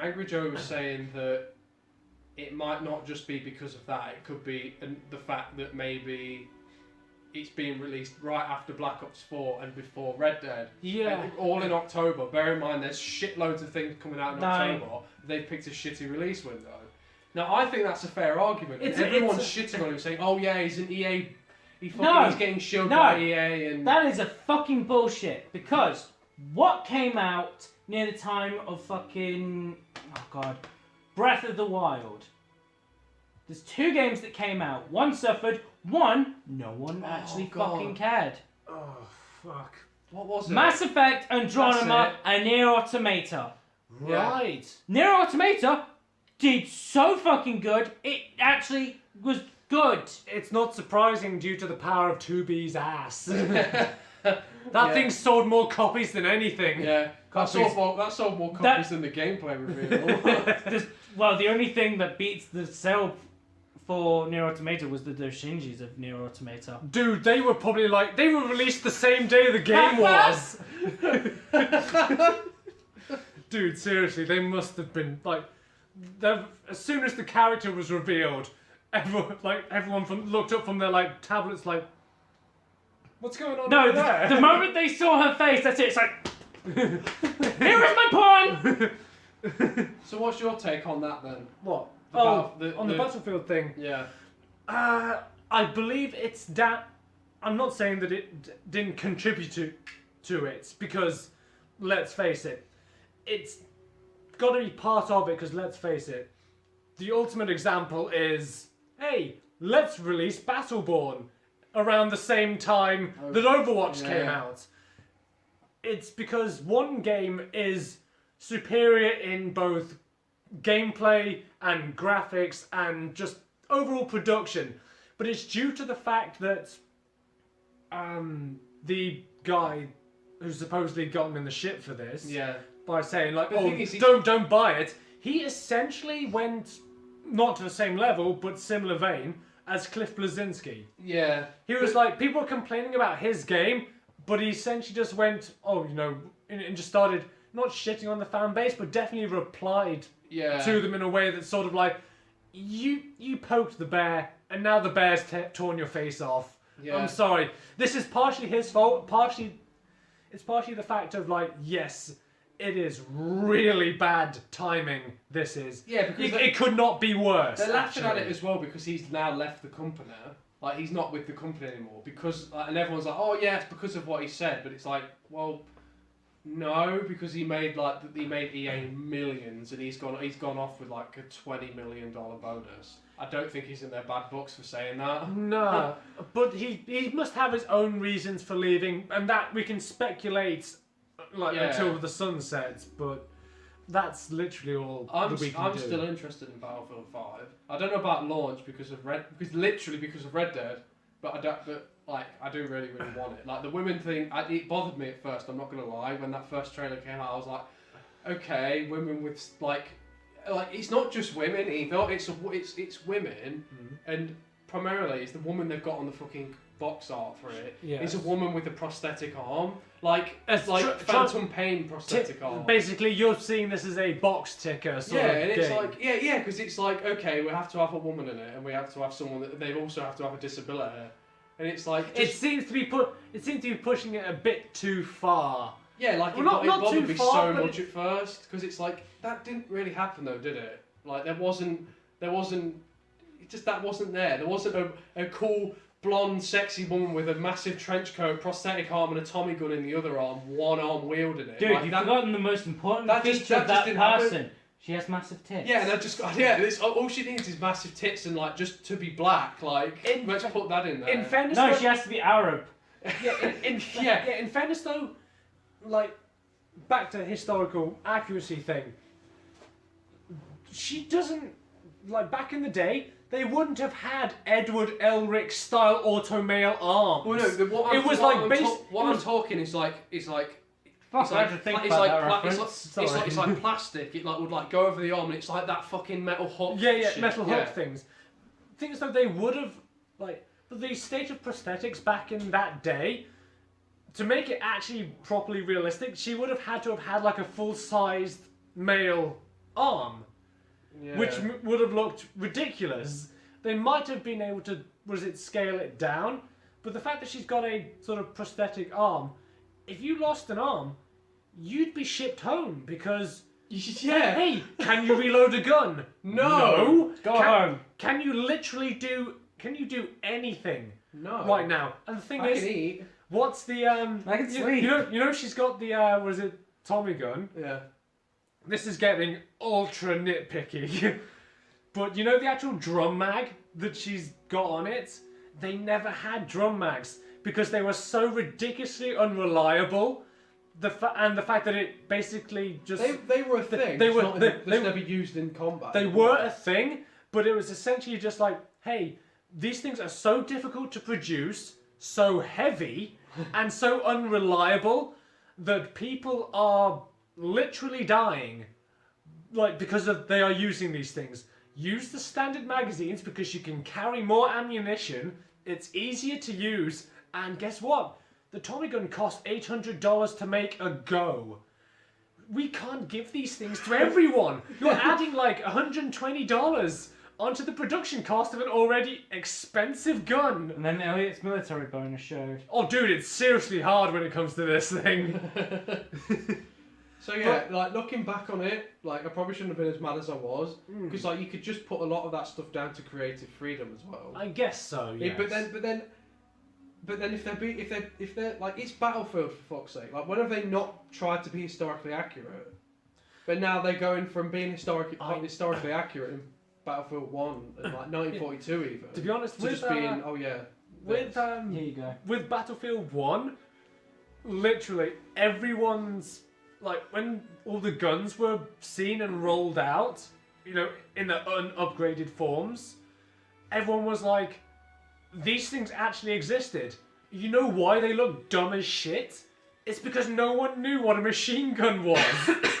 [SPEAKER 3] Angry Joe was saying that it might not just be because of that. It could be the fact that maybe it's being released right after Black Ops 4 and before Red Dead.
[SPEAKER 2] Yeah.
[SPEAKER 3] And all in October. Bear in mind, there's shitloads of things coming out in October. They've picked a shitty release window. Now, I think that's a fair argument. Everyone's shitting on him, saying, "Oh yeah, he's an EA. He's getting shielded by EA." And
[SPEAKER 1] that is a fucking bullshit. Because what came out near the time of fucking Breath of the Wild? There's two games that came out. One suffered. One, no one actually fucking cared.
[SPEAKER 2] Oh fuck.
[SPEAKER 3] What was it?
[SPEAKER 1] Mass Effect, Andromeda, and Nier Automata.
[SPEAKER 2] Right.
[SPEAKER 1] Nier Automata did so fucking good. It actually was good.
[SPEAKER 2] It's not surprising due to the power of 2B's ass. That thing sold more copies than anything.
[SPEAKER 3] Yeah, that sold more copies than the gameplay reveal.
[SPEAKER 1] Well, the only thing that beats the sale for Nier Automata was the Doshinjis of Nier Automata.
[SPEAKER 2] Dude, they were probably they were released the same day the game was. Dude, seriously, they must have been as soon as the character was revealed, everyone looked up from their tablets what's going on over there?
[SPEAKER 1] The moment they saw her face, that's it. It's like, here is my pawn.
[SPEAKER 3] So what's your take on that then?
[SPEAKER 2] What?
[SPEAKER 3] The
[SPEAKER 2] Battlefield thing.
[SPEAKER 3] Yeah.
[SPEAKER 2] I believe it's that. I'm not saying that it didn't contribute to it because, let's face it, it's got to be part of it because let's face it, the ultimate example is, hey, let's release Battleborn. around the same time that Overwatch came
[SPEAKER 3] Yeah.
[SPEAKER 2] out. It's because one game is superior in both gameplay and graphics and just overall production, but it's due to the fact that the guy who's supposedly gotten in the shit for this
[SPEAKER 3] Yeah.
[SPEAKER 2] by saying like,
[SPEAKER 3] But the
[SPEAKER 2] "Oh,
[SPEAKER 3] thing is,
[SPEAKER 2] don't buy it," he essentially went not to the same level but similar vein as Cliff Bleszinski.
[SPEAKER 3] Yeah.
[SPEAKER 2] He was like, people were complaining about his game, but he essentially just went, and just started not shitting on the fan base, but definitely replied
[SPEAKER 3] Yeah.
[SPEAKER 2] to them in a way that's sort of like, you poked the bear, and now the bear's torn your face off.
[SPEAKER 3] Yeah.
[SPEAKER 2] I'm sorry. This is partially his fault. It's partially the fact of like, yes, it is really bad timing. This is.
[SPEAKER 3] Yeah, because
[SPEAKER 2] it could not be worse.
[SPEAKER 3] they're laughing at
[SPEAKER 2] actually.
[SPEAKER 3] it as well because he's now left the company. Like he's not with the company anymore because, and everyone's like, oh yeah, it's because of what he said. But it's like, well, no, because he made EA millions and he's gone off with like a $20 million bonus. I don't think he's in their bad books for saying that.
[SPEAKER 2] No, but he must have his own reasons for leaving, and that we can speculate until the sun sets. But that's literally all
[SPEAKER 3] I'm
[SPEAKER 2] we can do.
[SPEAKER 3] still interested in Battlefield 5. I don't know about launch because of Red Dead, but I do really want it. Like the women thing, it bothered me at first. I'm not gonna lie. When that first trailer came out, I was like, okay, women with like it's not just women either. It's women, and primarily it's the woman they've got on the fucking box art for it.
[SPEAKER 2] Yes.
[SPEAKER 3] It's a woman with a prosthetic arm, like Phantom Pain prosthetic arm.
[SPEAKER 2] Basically, you're seeing this as a box ticker sort of
[SPEAKER 3] And it's
[SPEAKER 2] game.
[SPEAKER 3] like because it's like okay, we have to have a woman in it, and we have to have someone that they also have to have a disability, and it's like
[SPEAKER 2] It seems to be pushing it a bit too far.
[SPEAKER 3] yeah, like
[SPEAKER 2] Well,
[SPEAKER 3] it
[SPEAKER 2] not
[SPEAKER 3] bothered
[SPEAKER 2] too
[SPEAKER 3] me
[SPEAKER 2] far,
[SPEAKER 3] so
[SPEAKER 2] but
[SPEAKER 3] much at first because it's like that didn't really happen though, did it? Like that wasn't there wasn't there. There wasn't a cool blonde sexy woman with a massive trench coat, prosthetic arm, and a Tommy gun in the other arm, one arm wielding it.
[SPEAKER 1] Dude,
[SPEAKER 3] like,
[SPEAKER 1] you've
[SPEAKER 3] that,
[SPEAKER 1] forgotten the most important
[SPEAKER 3] that
[SPEAKER 1] feature
[SPEAKER 3] just- that
[SPEAKER 1] of
[SPEAKER 3] just
[SPEAKER 1] that
[SPEAKER 3] didn't happen.
[SPEAKER 1] person. She has massive tits.
[SPEAKER 3] Yeah, and I just it's all she needs is massive tits and like just to be black. Like let's put that in there.
[SPEAKER 2] In fairness,
[SPEAKER 1] No,
[SPEAKER 2] though,
[SPEAKER 1] she has to be Arab.
[SPEAKER 2] in fairness though, like back to historical accuracy thing. She doesn't like back in the day. They wouldn't have had Edward Elric style auto male arms.
[SPEAKER 3] Well, no, what I'm talking is like
[SPEAKER 1] Fuck, I had to think about that reference.
[SPEAKER 3] it's like plastic. It like would like go over the arm, and it's like that fucking metal hook. shit.
[SPEAKER 2] metal hook things. Things though they would have like the state of prosthetics back in that day. To make it actually properly realistic, she would have had to have had like a full-sized male arm, which would have looked ridiculous. They might have been able to, scale it down, but the fact that she's got a sort of prosthetic arm, if you lost an arm, you'd be shipped home because, hey, can you reload a gun? No.
[SPEAKER 1] Go home.
[SPEAKER 2] Can you literally do anything
[SPEAKER 3] No.
[SPEAKER 2] right now? And the thing
[SPEAKER 3] I
[SPEAKER 2] is,
[SPEAKER 3] can eat.
[SPEAKER 2] what's the
[SPEAKER 1] I can sleep.
[SPEAKER 2] You know she's got the Tommy gun.
[SPEAKER 3] Yeah.
[SPEAKER 2] This is getting ultra nitpicky. But you know the actual drum mag that she's got on it? They never had drum mags because they were so ridiculously unreliable. The fact that it basically just
[SPEAKER 3] They were a thing.
[SPEAKER 2] they
[SPEAKER 3] just
[SPEAKER 2] were-
[SPEAKER 3] not
[SPEAKER 2] they-
[SPEAKER 3] just never used in combat.
[SPEAKER 2] they were a thing, but it was essentially just like, hey, these things are so difficult to produce, so heavy, and so unreliable that people are literally dying, like because they are using these things. Use the standard magazines because you can carry more ammunition. It's easier to use, and guess what? The Tommy gun cost $800 to make a go. We can't give these things to everyone. You're adding like $120 onto the production cost of an already expensive gun.
[SPEAKER 1] And then Elliot's military bonus showed.
[SPEAKER 2] Oh, dude, it's seriously hard when it comes to this thing.
[SPEAKER 3] So yeah, like looking back on it, like I probably shouldn't have been as mad as I was because like you could just put a lot of that stuff down to creative freedom as well.
[SPEAKER 2] I guess so. Yes.
[SPEAKER 3] But then if they're like it's Battlefield for fuck's sake. Like when have they not tried to be historically accurate? But now they're going from being historically accurate in Battlefield 1 and like 1942 even.
[SPEAKER 2] To be honest,
[SPEAKER 3] to just being
[SPEAKER 2] with
[SPEAKER 1] Here you go.
[SPEAKER 2] with Battlefield 1, literally everyone's like when all the guns were seen and rolled out, you know, in the unupgraded forms, everyone was like, these things actually existed. You know why they look dumb as shit? It's because no one knew what a machine gun was.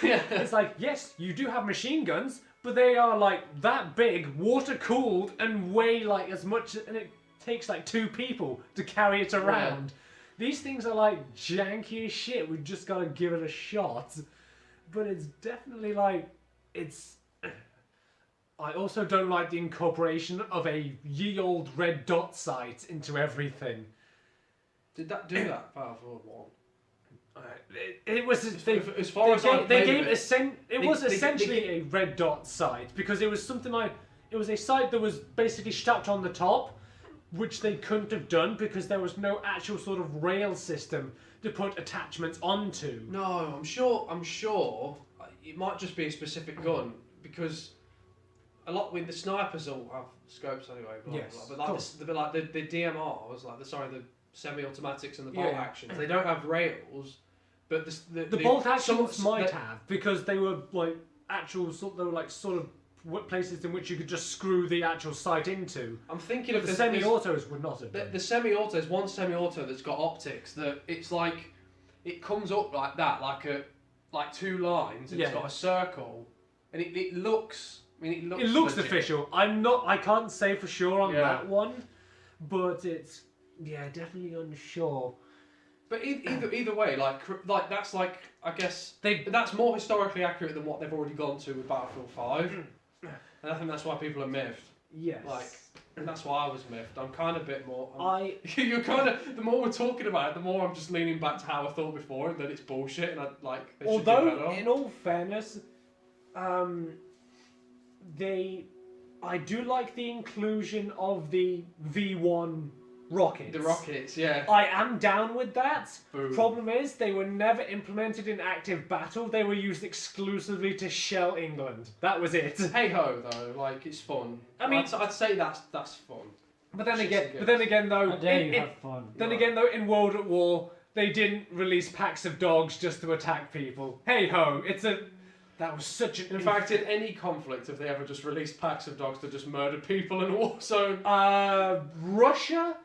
[SPEAKER 2] It's like, yes, you do have machine guns, but they are like that big, water cooled, and weigh like as much, and it takes like 2 people to carry it around. These things are like janky as shit. We've just got to give it a shot. But it's definitely like, it's. I also don't like the incorporation of a ye old red dot sight into everything.
[SPEAKER 3] Did that do that, Battlefield 1?
[SPEAKER 2] It was
[SPEAKER 3] As far as I
[SPEAKER 2] they
[SPEAKER 3] played
[SPEAKER 2] gave
[SPEAKER 3] it,
[SPEAKER 2] it was essentially a red dot sight because it was something like it was a sight that was basically strapped on the top, which they couldn't have done because there was no actual sort of rail system to put attachments onto.
[SPEAKER 3] No, I'm sure it might just be a specific gun because a lot with the snipers all have scopes anyway. Blah,
[SPEAKER 2] Yes,
[SPEAKER 3] blah, but like the DMRs, like the semi-automatics and the bolt actions, they don't have rails. But
[SPEAKER 2] the bolt actions might have because they were like actual they were like sort of places in which you could just screw the actual sight into.
[SPEAKER 3] I'm thinking of
[SPEAKER 2] the semi-autos would not have done.
[SPEAKER 3] The semi-auto, there's one semi-auto that's got optics that it's like it comes up like that, like 2 lines, and it's got a circle, and it looks. I mean, it looks legit.
[SPEAKER 2] Official. I can't say for sure on that one, but it's definitely unsure.
[SPEAKER 3] But either way, like that's like I guess that's more historically accurate than what they've already gone to with Battlefield 5, and I think that's why people are miffed.
[SPEAKER 2] Yes.
[SPEAKER 3] And that's why I was miffed. I'm kind of a bit more.
[SPEAKER 2] You're
[SPEAKER 3] kind of. The more we're talking about it, the more I'm just leaning back to how I thought before, and that it's bullshit, and they should do better.
[SPEAKER 2] In all fairness, I do like the inclusion of the V1 rockets.
[SPEAKER 3] The rockets, yeah.
[SPEAKER 2] I am down with that.
[SPEAKER 3] Boom.
[SPEAKER 2] Problem is, they were never implemented in active battle. They were used exclusively to shell England. That was it.
[SPEAKER 3] Hey ho, though, like it's fun. I mean, I'd say that's fun.
[SPEAKER 2] But then again, though,
[SPEAKER 1] How dare you have fun?
[SPEAKER 2] Then again, though, in World at War, they didn't release packs of dogs just to attack people. Hey ho, that was such an.
[SPEAKER 3] In fact, in any conflict, if they ever just released packs of dogs to just murder people in a war zone.
[SPEAKER 2] Russia,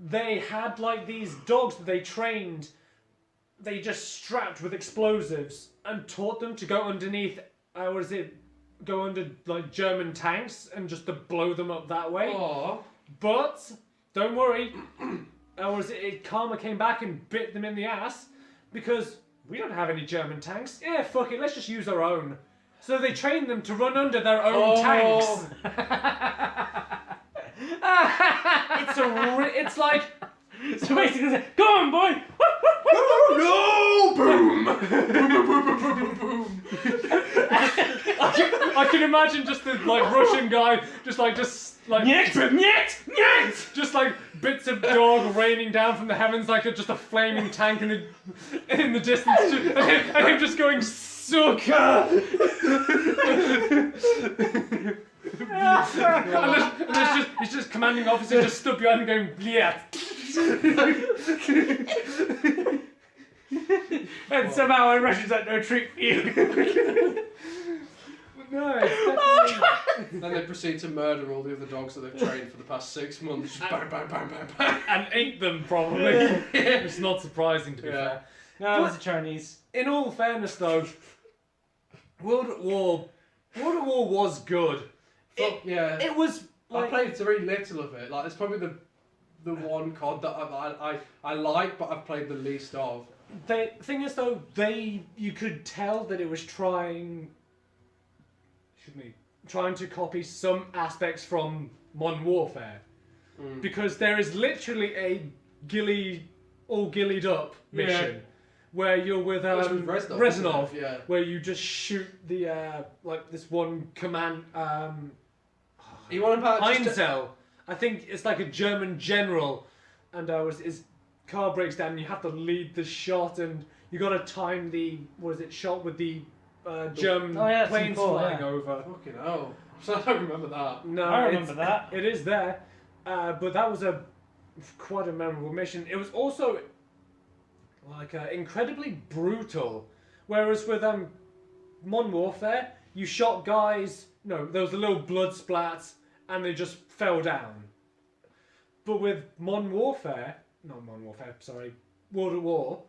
[SPEAKER 2] they had like these dogs that they trained. They just strapped with explosives and taught them to go underneath. Go under like German tanks and just to blow them up that way.
[SPEAKER 3] Aww.
[SPEAKER 2] But don't worry, karma came back and bit them in the ass because we don't have any German tanks. Yeah, fuck it, let's just use our own. So they trained them to run under their own tanks. It's like.
[SPEAKER 1] So basically, go on, boy!
[SPEAKER 3] No! Boom! Boom! Boom! Boom! Boom! Boom!
[SPEAKER 2] I can imagine just the like Russian guy, just like
[SPEAKER 1] Niet!
[SPEAKER 2] just like bits of dog raining down from the heavens like just a flaming tank in the distance, and him just going sucker. And he's just commanding officer just stood behind him going bleh.
[SPEAKER 1] And somehow in Russia's like no treat for you.
[SPEAKER 2] No, it's definitely...
[SPEAKER 3] Then they proceed to murder all the other dogs that they've trained for the past 6 months. Just bang, bang, bang, bang, bang.
[SPEAKER 2] And ate them, probably. It's not surprising, to be fair.
[SPEAKER 1] No, it's the Chinese.
[SPEAKER 2] In all fairness, though, World at War was good. It was...
[SPEAKER 3] I played very little of it. Like, it's probably the one COD that I like, but I've played the least of.
[SPEAKER 2] The thing is, though, you could tell that it was trying to copy some aspects from Modern Warfare. Because there is literally a all gillied up mission where you're with Reznov, where you just shoot the like this one command
[SPEAKER 3] you want about
[SPEAKER 2] Heinzel. I think it's like a German general, and his car breaks down and you have to lead the shot, and you got to time the shot with the German planes flying over.
[SPEAKER 3] Fucking hell. So I don't remember that.
[SPEAKER 2] No,
[SPEAKER 1] I remember that.
[SPEAKER 2] It is there. But that was a quite a memorable mission. It was also like incredibly brutal. Whereas with Modern Warfare, you shot guys. No, there was a little blood splat, and they just fell down. But with Modern Warfare, not Modern Warfare, sorry, World at War,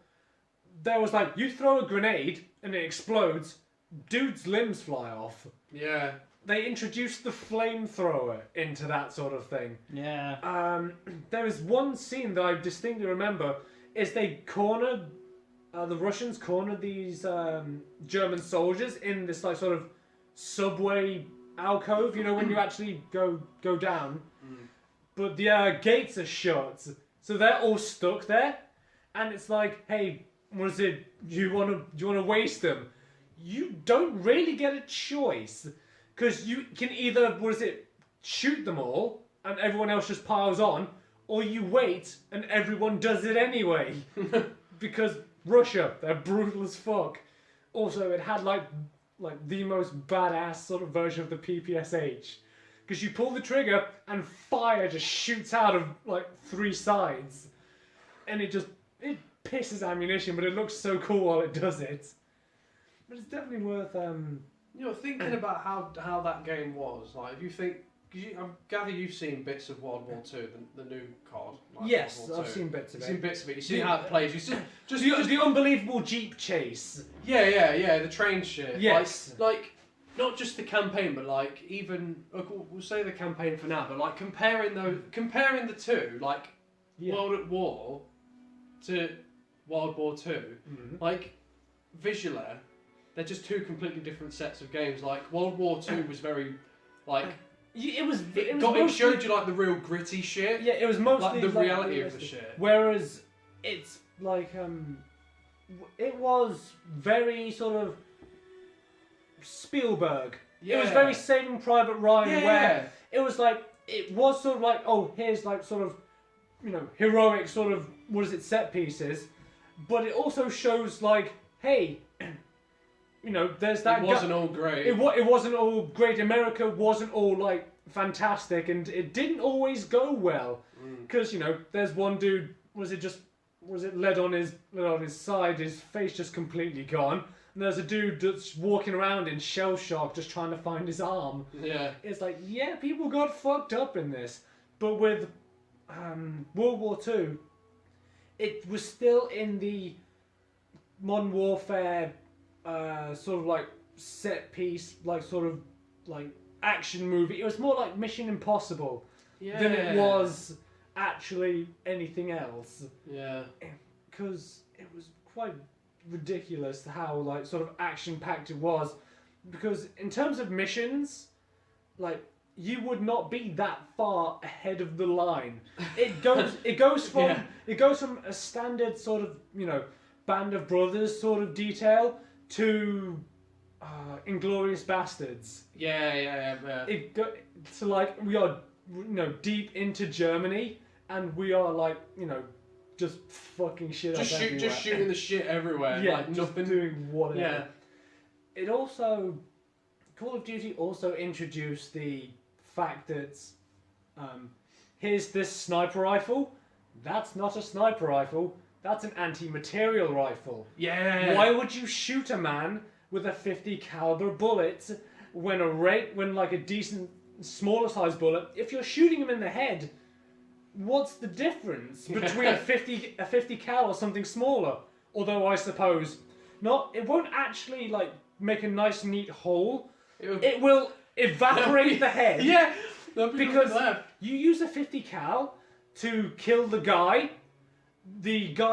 [SPEAKER 2] there was like you throw a grenade and it explodes, dude's limbs fly off.
[SPEAKER 3] Yeah.
[SPEAKER 2] They introduced the flamethrower into that sort of thing.
[SPEAKER 1] Yeah.
[SPEAKER 2] There is one scene that I distinctly remember is they cornered the Russians cornered these German soldiers in this like sort of subway alcove. You know when you actually go down, but the gates are shut, so they're all stuck there, and it's like, hey, what is it? Do you want to waste them? You don't really get a choice. Because you can either, shoot them all and everyone else just piles on, or you wait and everyone does it anyway. Because Russia, they're brutal as fuck. Also, it had like the most badass sort of version of the PPSH. Because you pull the trigger and fire just shoots out of like 3 sides. And it pisses ammunition, but it looks so cool while it does it. But it's definitely worth...
[SPEAKER 3] You know, thinking about how that game was, like, if you think, I gather you've seen bits of World War II, the new COD. Like
[SPEAKER 2] yes,
[SPEAKER 3] World War
[SPEAKER 2] I've
[SPEAKER 3] II.
[SPEAKER 2] seen bits of it.
[SPEAKER 3] You've seen bits of it. You've seen how it plays. You just
[SPEAKER 2] the unbelievable Jeep chase.
[SPEAKER 3] Yeah, the train shit.
[SPEAKER 2] Yes.
[SPEAKER 3] Like not just the campaign, but like even we'll say the campaign for now, but like comparing the two, like World at War to World War II, like visually. They're just 2 completely different sets of games. Like World War II was very, like it showed you like the real gritty shit.
[SPEAKER 2] Yeah, it was mostly
[SPEAKER 3] like the reality of the shit.
[SPEAKER 2] Whereas it's like it was very sort of Spielberg.
[SPEAKER 3] Yeah.
[SPEAKER 2] It was very Saving Private Ryan,
[SPEAKER 3] Yeah.
[SPEAKER 2] where it was like it was sort of like, oh, here's like sort of heroic sort of set pieces, but it also shows like, hey. There's that.
[SPEAKER 3] It wasn't all great.
[SPEAKER 2] It wasn't all great. America wasn't all like fantastic, and it didn't always go well. Because there's one dude. Was it lead on his side? His face just completely gone. And there's a dude that's walking around in shell shock, just trying to find his arm.
[SPEAKER 3] Yeah.
[SPEAKER 2] It's like, yeah, people got fucked up in this. But with World War II, it was still in the Modern Warfare. Sort of like set piece, like sort of like action movie. It was more like Mission Impossible than it was actually anything else.
[SPEAKER 3] Yeah.
[SPEAKER 2] Because it was quite ridiculous how like sort of action packed it was. Because in terms of missions, like you would not be that far ahead of the line. It goes from a standard sort of Band of Brothers sort of detail to Inglourious Bastards.
[SPEAKER 3] Yeah.
[SPEAKER 2] It got to like we are deep into Germany, and we are like just fucking shit up everywhere.
[SPEAKER 3] Just shooting the shit everywhere.
[SPEAKER 2] Yeah,
[SPEAKER 3] like
[SPEAKER 2] just
[SPEAKER 3] nothing.
[SPEAKER 2] doing whatever.
[SPEAKER 3] Yeah.
[SPEAKER 2] It also Call of Duty also introduced the fact that here's this sniper rifle. That's not a sniper rifle. That's an anti-material rifle.
[SPEAKER 3] Yeah.
[SPEAKER 2] Why would you shoot a man with a .50 caliber bullet when like a decent smaller size bullet? If you're shooting him in the head, what's the difference between a 50 cal or something smaller? Although I suppose it won't actually like make a nice neat hole. It will evaporate the head.
[SPEAKER 3] Yeah.
[SPEAKER 2] Because you use a 50 cal to kill the guy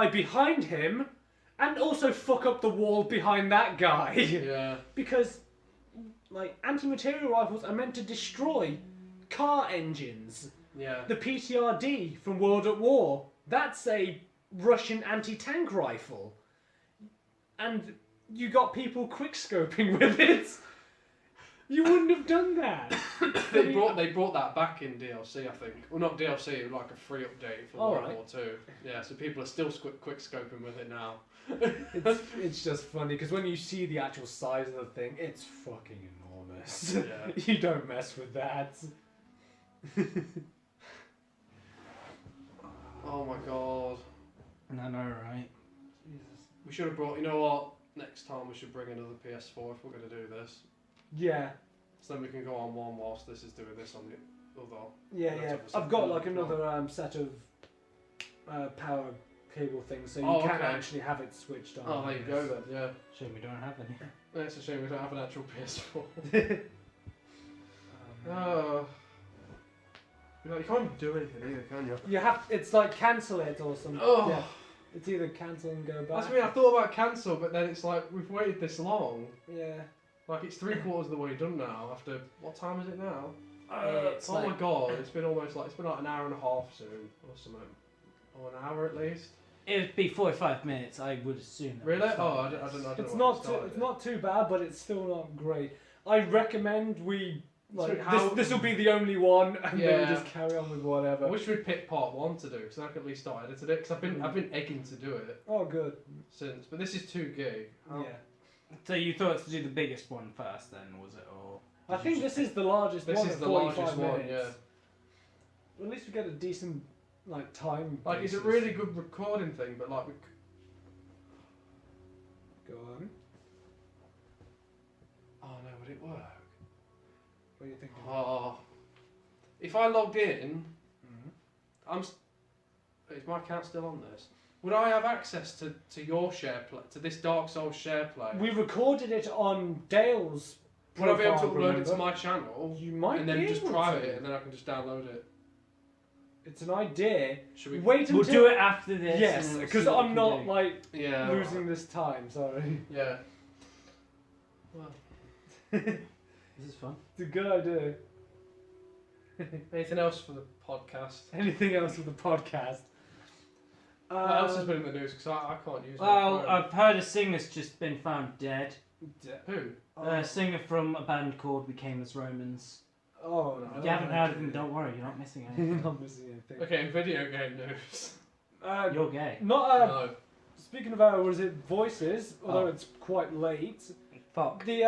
[SPEAKER 2] behind him, and also fuck up the wall behind that guy.
[SPEAKER 3] Yeah.
[SPEAKER 2] Because, like, anti-material rifles are meant to destroy car engines.
[SPEAKER 3] Yeah.
[SPEAKER 2] The PTRD from World at War, that's a Russian anti-tank rifle. And you got people quickscoping with it. You wouldn't have done that.
[SPEAKER 3] They brought that back in DLC, I think. Well, not DLC, like a free update for World War II. Yeah, so people are still quick scoping with it now.
[SPEAKER 2] It's just funny because when you see the actual size of the thing, it's fucking enormous.
[SPEAKER 3] Yeah.
[SPEAKER 2] You don't mess with that.
[SPEAKER 3] Oh my god.
[SPEAKER 1] I know, right?
[SPEAKER 2] Jesus.
[SPEAKER 3] We should have brought. You know what? Next time we should bring another PS4 if we're going to do this.
[SPEAKER 2] Yeah.
[SPEAKER 3] So then we can go on one whilst this is doing this on the other.
[SPEAKER 2] Yeah,
[SPEAKER 3] That's
[SPEAKER 2] yeah.
[SPEAKER 3] obviously
[SPEAKER 2] I've got
[SPEAKER 3] cool.
[SPEAKER 2] like another set of power cable things, so you
[SPEAKER 3] Oh,
[SPEAKER 2] can
[SPEAKER 3] okay.
[SPEAKER 2] actually have it switched on.
[SPEAKER 3] Oh, there you go then. Yeah.
[SPEAKER 1] Shame we don't have any.
[SPEAKER 3] It's a shame we don't have an actual PS4.
[SPEAKER 2] Um,
[SPEAKER 3] You can't do anything either, can you?
[SPEAKER 2] you have. It's like cancel it or something.
[SPEAKER 3] Oh.
[SPEAKER 2] Yeah. It's either cancel and go back.
[SPEAKER 3] That's me. I thought about cancel, but then it's like we've waited this long.
[SPEAKER 2] Yeah.
[SPEAKER 3] Like it's 3/4 of the way done now. After what time is it now?
[SPEAKER 1] It's
[SPEAKER 3] Oh
[SPEAKER 1] like,
[SPEAKER 3] my god! It's been almost like an hour and a half soon, or something, or an hour at least.
[SPEAKER 1] it'd be 45 minutes, I would assume. that
[SPEAKER 3] Really?
[SPEAKER 1] was
[SPEAKER 3] Oh,
[SPEAKER 1] fine.
[SPEAKER 3] I don't know.
[SPEAKER 2] It's
[SPEAKER 3] when
[SPEAKER 2] not
[SPEAKER 3] we started
[SPEAKER 2] it's
[SPEAKER 3] it.
[SPEAKER 2] not too bad, but it's still not great. I recommend we like
[SPEAKER 3] So how-
[SPEAKER 2] this will be the only one, and then we
[SPEAKER 3] Yeah.
[SPEAKER 2] just carry on with
[SPEAKER 3] I
[SPEAKER 2] whatever.
[SPEAKER 3] wish we'd picked part 1 to do, because I could at least start edited it. Because I've been egging to do it
[SPEAKER 2] Oh, good.
[SPEAKER 3] since, but this is 2 gig. How-
[SPEAKER 2] Yeah.
[SPEAKER 1] So you thought to do the biggest one first, then, was it? Or
[SPEAKER 2] I think this is the largest
[SPEAKER 3] This
[SPEAKER 2] one
[SPEAKER 3] is
[SPEAKER 2] at
[SPEAKER 3] the
[SPEAKER 2] 45
[SPEAKER 3] largest one,
[SPEAKER 2] minutes. At least we get a decent like time.
[SPEAKER 3] Like it's a
[SPEAKER 2] basis.
[SPEAKER 3] really good recording thing, but like we.
[SPEAKER 2] Go on.
[SPEAKER 3] Oh no, would it work?
[SPEAKER 2] What are you thinking?
[SPEAKER 3] Oh, if I logged in,
[SPEAKER 2] Mhm.
[SPEAKER 3] is my account still on this? Would I have access to your share play, to this Dark Souls share play?
[SPEAKER 2] We recorded it on Dale's.
[SPEAKER 3] Would I be able to
[SPEAKER 2] profile,
[SPEAKER 3] upload it to
[SPEAKER 2] remember?
[SPEAKER 3] my channel
[SPEAKER 2] You might
[SPEAKER 3] and then
[SPEAKER 2] be
[SPEAKER 3] just
[SPEAKER 2] able
[SPEAKER 3] private
[SPEAKER 2] to.
[SPEAKER 3] it, and then I can just download it?
[SPEAKER 2] It's an idea.
[SPEAKER 3] Should we?
[SPEAKER 2] Wait until
[SPEAKER 1] we'll do it after this.
[SPEAKER 2] Yes,
[SPEAKER 1] and we'll
[SPEAKER 2] because
[SPEAKER 1] see what we
[SPEAKER 2] I'm
[SPEAKER 1] can
[SPEAKER 2] not
[SPEAKER 1] do.
[SPEAKER 2] like
[SPEAKER 3] Yeah.
[SPEAKER 2] losing this time. Sorry.
[SPEAKER 3] Yeah. Well,
[SPEAKER 1] This is fun.
[SPEAKER 2] It's a good idea.
[SPEAKER 3] anything else for the podcast?
[SPEAKER 2] Anything else with the podcast?
[SPEAKER 3] What else has been in the news? Because I can't use
[SPEAKER 1] Well,
[SPEAKER 3] my phone.
[SPEAKER 1] I've heard a singer's just been found dead.
[SPEAKER 3] Who?
[SPEAKER 1] A singer from a band called We Came as Romans.
[SPEAKER 2] Oh no!
[SPEAKER 1] If you haven't heard of them, don't worry, you're not missing
[SPEAKER 2] You're
[SPEAKER 1] anything.
[SPEAKER 2] not missing anything.
[SPEAKER 3] Okay, in video game news.
[SPEAKER 1] You're gay.
[SPEAKER 2] Not
[SPEAKER 3] No.
[SPEAKER 2] speaking of what is it? Voices. Although
[SPEAKER 1] Oh.
[SPEAKER 2] it's quite late.
[SPEAKER 1] Fuck.
[SPEAKER 2] The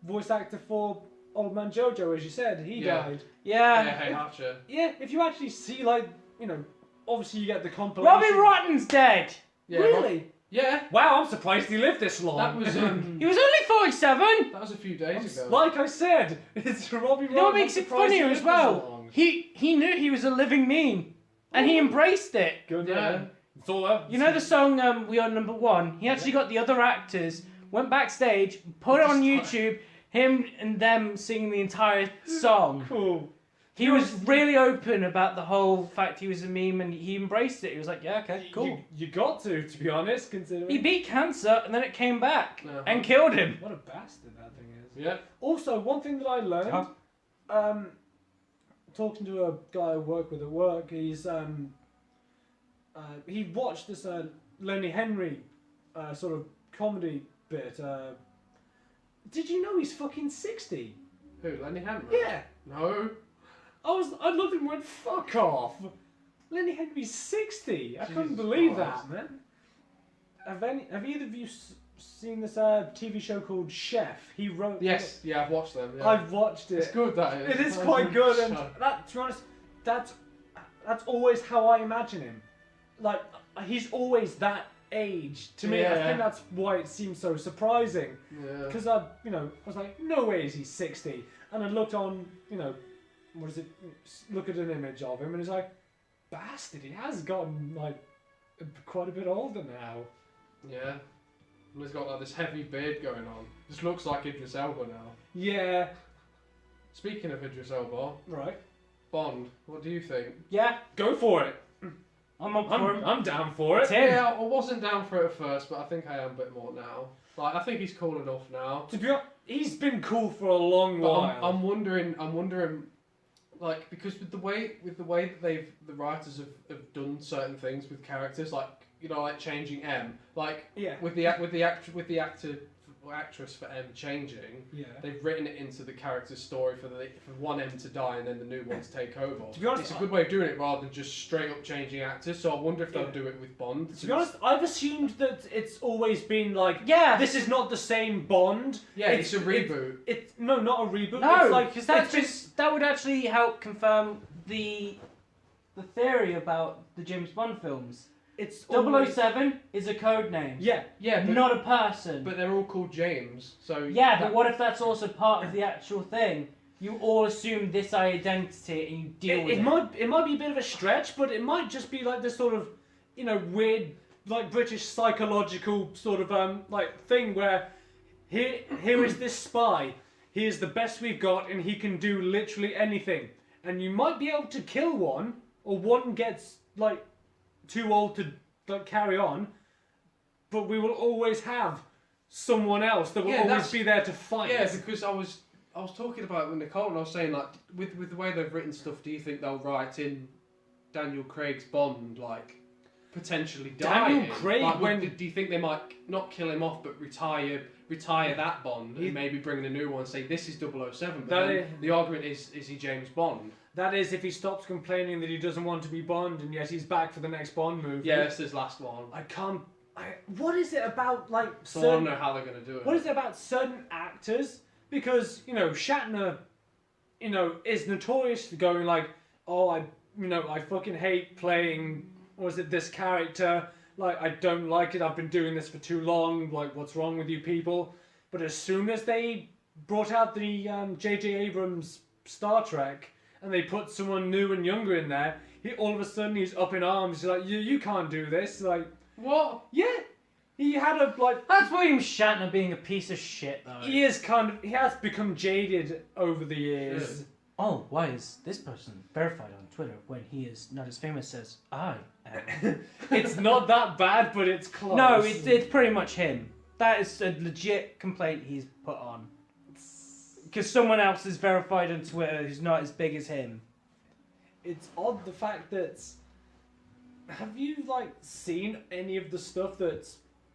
[SPEAKER 2] voice actor for Old Man Jojo, as you said, he
[SPEAKER 3] Yeah.
[SPEAKER 2] died.
[SPEAKER 3] Yeah,
[SPEAKER 1] Yeah.
[SPEAKER 3] hey Archer.
[SPEAKER 2] Yeah, if you actually see like obviously you get the compilation.
[SPEAKER 1] Robbie Rotten's dead.
[SPEAKER 3] Yeah.
[SPEAKER 2] Really?
[SPEAKER 3] Yeah.
[SPEAKER 2] Wow, I'm surprised he lived this long.
[SPEAKER 3] That was
[SPEAKER 1] He was only 47.
[SPEAKER 3] that was a few days ago.
[SPEAKER 2] Like I said, it's Robbie.
[SPEAKER 1] You know what makes it funnier as well? He knew he was a living meme, and he embraced it.
[SPEAKER 2] Good
[SPEAKER 3] Yeah.
[SPEAKER 2] man. Thor.
[SPEAKER 1] You know the song "We Are Number One"? He actually got the other actors, went backstage, put it on YouTube, him and them singing the entire song.
[SPEAKER 2] Cool.
[SPEAKER 1] He was really open about the whole fact he was a meme, and he embraced it. He was like, "Yeah, okay, cool."
[SPEAKER 2] You got to be honest, considering.
[SPEAKER 1] He beat cancer, and then it came back
[SPEAKER 3] Uh-huh.
[SPEAKER 1] and killed him.
[SPEAKER 2] What a bastard that thing is.
[SPEAKER 3] Yeah.
[SPEAKER 2] Also, one thing that I learned, talking to a guy I work with at work, he watched this Lenny Henry sort of comedy bit. Did you know he's fucking 60?
[SPEAKER 3] Who? Lenny Henry?
[SPEAKER 2] Yeah.
[SPEAKER 3] No.
[SPEAKER 2] I looked at him and went, fuck off. Lenny Henry's 60. I couldn't
[SPEAKER 3] Jesus
[SPEAKER 2] believe
[SPEAKER 3] Christ.
[SPEAKER 2] that, man. Have either of you seen this TV show called Chef? He wrote.
[SPEAKER 3] Yes. Yeah, I've watched them. Yeah.
[SPEAKER 2] I've watched it.
[SPEAKER 3] It's good. That is.
[SPEAKER 2] It is quite good, and that, to be honest, that's always how I imagine him. Like he's always that age to me. I
[SPEAKER 3] Yeah.
[SPEAKER 2] think that's why it seems so surprising.
[SPEAKER 3] Yeah.
[SPEAKER 2] Because I was like, no way is he 60, and I looked on, what is it? Look at an image of him, and it's like, bastard, he has gotten like quite a bit older now.
[SPEAKER 3] Yeah. And he's got like this heavy beard going on. Just looks like Idris Elba now.
[SPEAKER 2] Yeah.
[SPEAKER 3] Speaking of Idris Elba,
[SPEAKER 2] Right.
[SPEAKER 3] Bond. What do you think?
[SPEAKER 1] Yeah,
[SPEAKER 2] Go for it.
[SPEAKER 1] I'm up for him.
[SPEAKER 2] I'm down for
[SPEAKER 1] It's
[SPEAKER 2] it.
[SPEAKER 1] him.
[SPEAKER 3] Yeah, I wasn't down for it at first, but I think I am a bit more now. Like, I think he's cool enough now.
[SPEAKER 2] To be honest, he's been cool for a long
[SPEAKER 3] But
[SPEAKER 2] while.
[SPEAKER 3] I'm wondering, like, because with the way that the writers have done certain things with characters, like, like changing M, like
[SPEAKER 2] yeah.
[SPEAKER 3] with the actor or actress for M changing,
[SPEAKER 2] Yeah.
[SPEAKER 3] they've written it into the character's story for one M to die and then the new one to take over.
[SPEAKER 2] To be honest,
[SPEAKER 3] it's a good way of doing it rather than just straight up changing actors. So I wonder if they'll
[SPEAKER 2] Yeah.
[SPEAKER 3] do it with Bond.
[SPEAKER 2] To be honest, I've assumed that it's always been like,
[SPEAKER 1] Yeah.
[SPEAKER 2] this is not the same Bond.
[SPEAKER 3] yeah, it's a reboot.
[SPEAKER 2] It's not a reboot.
[SPEAKER 1] No,
[SPEAKER 2] it's like
[SPEAKER 1] because
[SPEAKER 2] it's just
[SPEAKER 1] that would actually help confirm the the theory about the James Bond films.
[SPEAKER 2] It's always-
[SPEAKER 1] 007 is a code name,
[SPEAKER 2] Yeah,
[SPEAKER 3] Yeah, but,
[SPEAKER 1] not a person.
[SPEAKER 3] but they're all called James. So
[SPEAKER 1] Yeah, but what if that's also part of the actual thing? You all assume this identity and you deal with it.
[SPEAKER 2] it might be a bit of a stretch, but it might just be like this sort of, weird, like British psychological sort of like thing where here is this spy. He is the best we've got, and he can do literally anything. And you might be able to kill one, or one gets like too old to like carry on, but we will always have someone else that will always be there to fight.
[SPEAKER 3] Yeah, because I was talking about it with Nicole, and I was saying, like, with the way they've written stuff, do you think they'll write in Daniel Craig's Bond, like, potentially dying?
[SPEAKER 2] Daniel Craig,
[SPEAKER 3] do you think they might not kill him off, but retire that Bond, and maybe bring in a new one and say, this is 007, but then the argument is he James Bond?
[SPEAKER 2] That is, if he stops complaining that he doesn't want to be Bond, and yet he's back for the next Bond movie.
[SPEAKER 3] Yeah, it's his last one.
[SPEAKER 2] What is it about, like...
[SPEAKER 3] So I don't know how they're going to do it.
[SPEAKER 2] What is it about certain actors? Because, Shatner, is notorious for going like, oh, I fucking hate playing, this character. Like, I don't like it. I've been doing this for too long. Like, what's wrong with you people? But as soon as they brought out the J.J. Abrams Star Trek, and they put someone new and younger in there, all of a sudden he's up in arms. He's like, you can't do this. Like,
[SPEAKER 3] what?
[SPEAKER 2] Yeah. He had
[SPEAKER 1] That's William Shatner being a piece of shit, though.
[SPEAKER 2] He has become jaded over the years.
[SPEAKER 3] Yeah.
[SPEAKER 1] Oh, why is this person verified on Twitter when he is not as famous as I am?
[SPEAKER 2] It's not that bad, but it's close.
[SPEAKER 1] No, it's pretty much him. That is a legit complaint he's put on. Because someone else is verified on Twitter who's not as big as him.
[SPEAKER 2] It's odd the fact that... Have you, seen any of the stuff that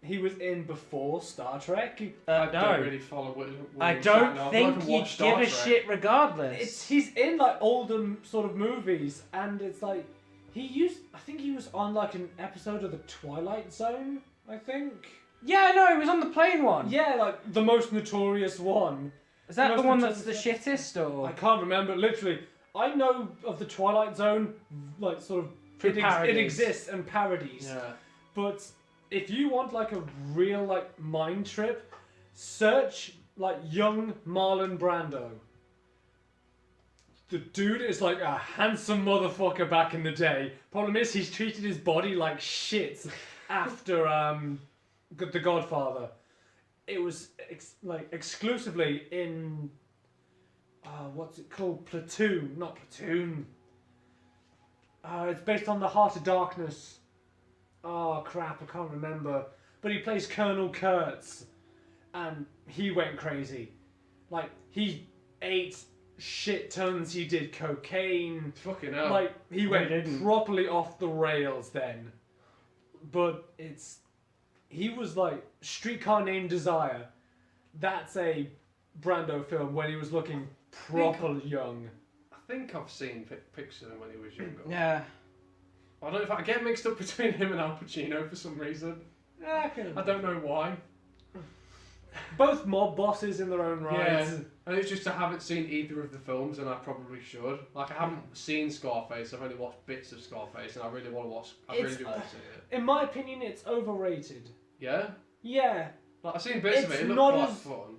[SPEAKER 2] he was in before Star Trek?
[SPEAKER 3] I
[SPEAKER 1] No.
[SPEAKER 3] don't really follow what
[SPEAKER 1] I
[SPEAKER 3] Shatner.
[SPEAKER 1] don't
[SPEAKER 3] I've
[SPEAKER 1] think
[SPEAKER 3] not even
[SPEAKER 1] he'd
[SPEAKER 3] watched Star
[SPEAKER 1] give a
[SPEAKER 3] Trek.
[SPEAKER 1] shit regardless.
[SPEAKER 2] He's in, older sort of movies, and it's I think he was on, an episode of The Twilight Zone, I think.
[SPEAKER 1] Yeah, I know, he was on the plane one.
[SPEAKER 2] Yeah, the most notorious one.
[SPEAKER 1] Is that the
[SPEAKER 2] most
[SPEAKER 1] one that's the
[SPEAKER 2] notorious
[SPEAKER 1] shittest, or...?
[SPEAKER 2] I can't remember, literally. I know of The Twilight Zone, it exists and parodies.
[SPEAKER 3] Yeah.
[SPEAKER 2] But if you want a real mind trip, search young Marlon Brando. The dude is a handsome motherfucker back in the day. Problem is he's treated his body like shit after The Godfather. It was exclusively in what's it called? Platoon, not Platoon. It's based on The Heart of Darkness. Oh crap, I can't remember. But he plays Colonel Kurtz, and he went crazy. He ate shit tons. He did cocaine.
[SPEAKER 3] Fucking hell.
[SPEAKER 2] He went properly off the rails then. But he was Streetcar Named Desire. That's a Brando film when he was looking proper young.
[SPEAKER 3] I think I've seen pictures of him when he was younger.
[SPEAKER 1] Yeah.
[SPEAKER 3] I don't know if I get mixed up between him and Al Pacino for some reason. I don't know why.
[SPEAKER 2] Both mob bosses in their own right.
[SPEAKER 3] Yeah, and it's just I haven't seen either of the films, and I probably should. I haven't seen Scarface. I've only watched bits of Scarface, and I really want to watch. I really do want to see it.
[SPEAKER 2] In my opinion, it's overrated.
[SPEAKER 3] Yeah.
[SPEAKER 2] Yeah.
[SPEAKER 3] I've seen bits of it. It looked quite fun.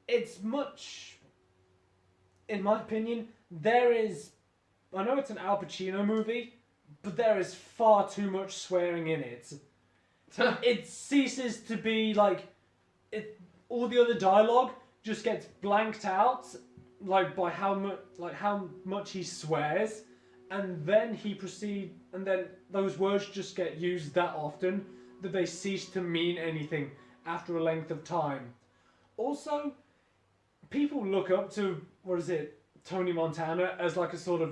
[SPEAKER 2] It's much. In my opinion, there is. I know it's an Al Pacino movie, but there is far too much swearing in it. It ceases to be all the other dialogue just gets blanked out, by how much he swears, and then and then those words just get used that often that they cease to mean anything after a length of time. Also, people look up to Tony Montana as a sort of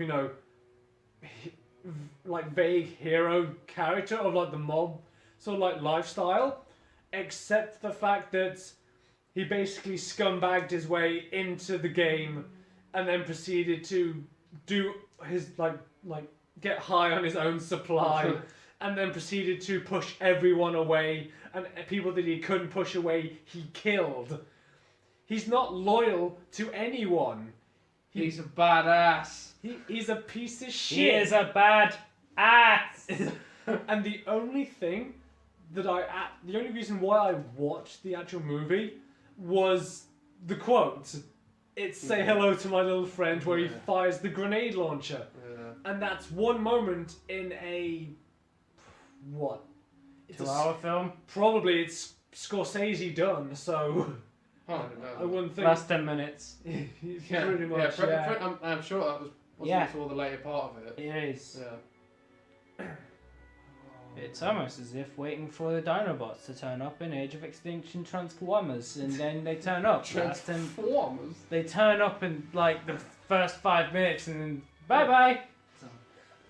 [SPEAKER 2] vague hero character of the mob sort of lifestyle, except the fact that he basically scumbagged his way into the game and then proceeded to do his get high on his own supply and then proceeded to push everyone away, and people that he couldn't push away he killed. He's not loyal to anyone.
[SPEAKER 3] He's a badass.
[SPEAKER 2] He's a piece of shit.
[SPEAKER 1] He is a bad ass.
[SPEAKER 2] And the only thing that the only reason why I watched the actual movie was the quote. It's "Say hello to my little friend," where he fires the grenade launcher.
[SPEAKER 3] Yeah.
[SPEAKER 2] And that's one moment in a... what? It's
[SPEAKER 1] 2-hour film?
[SPEAKER 2] Probably it's Scorsese done, so...
[SPEAKER 3] I don't know.
[SPEAKER 2] I wouldn't think...
[SPEAKER 1] Last 10 minutes.
[SPEAKER 2] Pretty much, yeah.
[SPEAKER 3] I'm sure that wasn't all the later part of it.
[SPEAKER 1] It is.
[SPEAKER 3] Yeah.
[SPEAKER 1] It's almost as if waiting for the Dinobots to turn up in Age of Extinction Transformers, and then they turn up.
[SPEAKER 3] Transformers?
[SPEAKER 1] They turn up in like the first 5 minutes, and then bye-bye.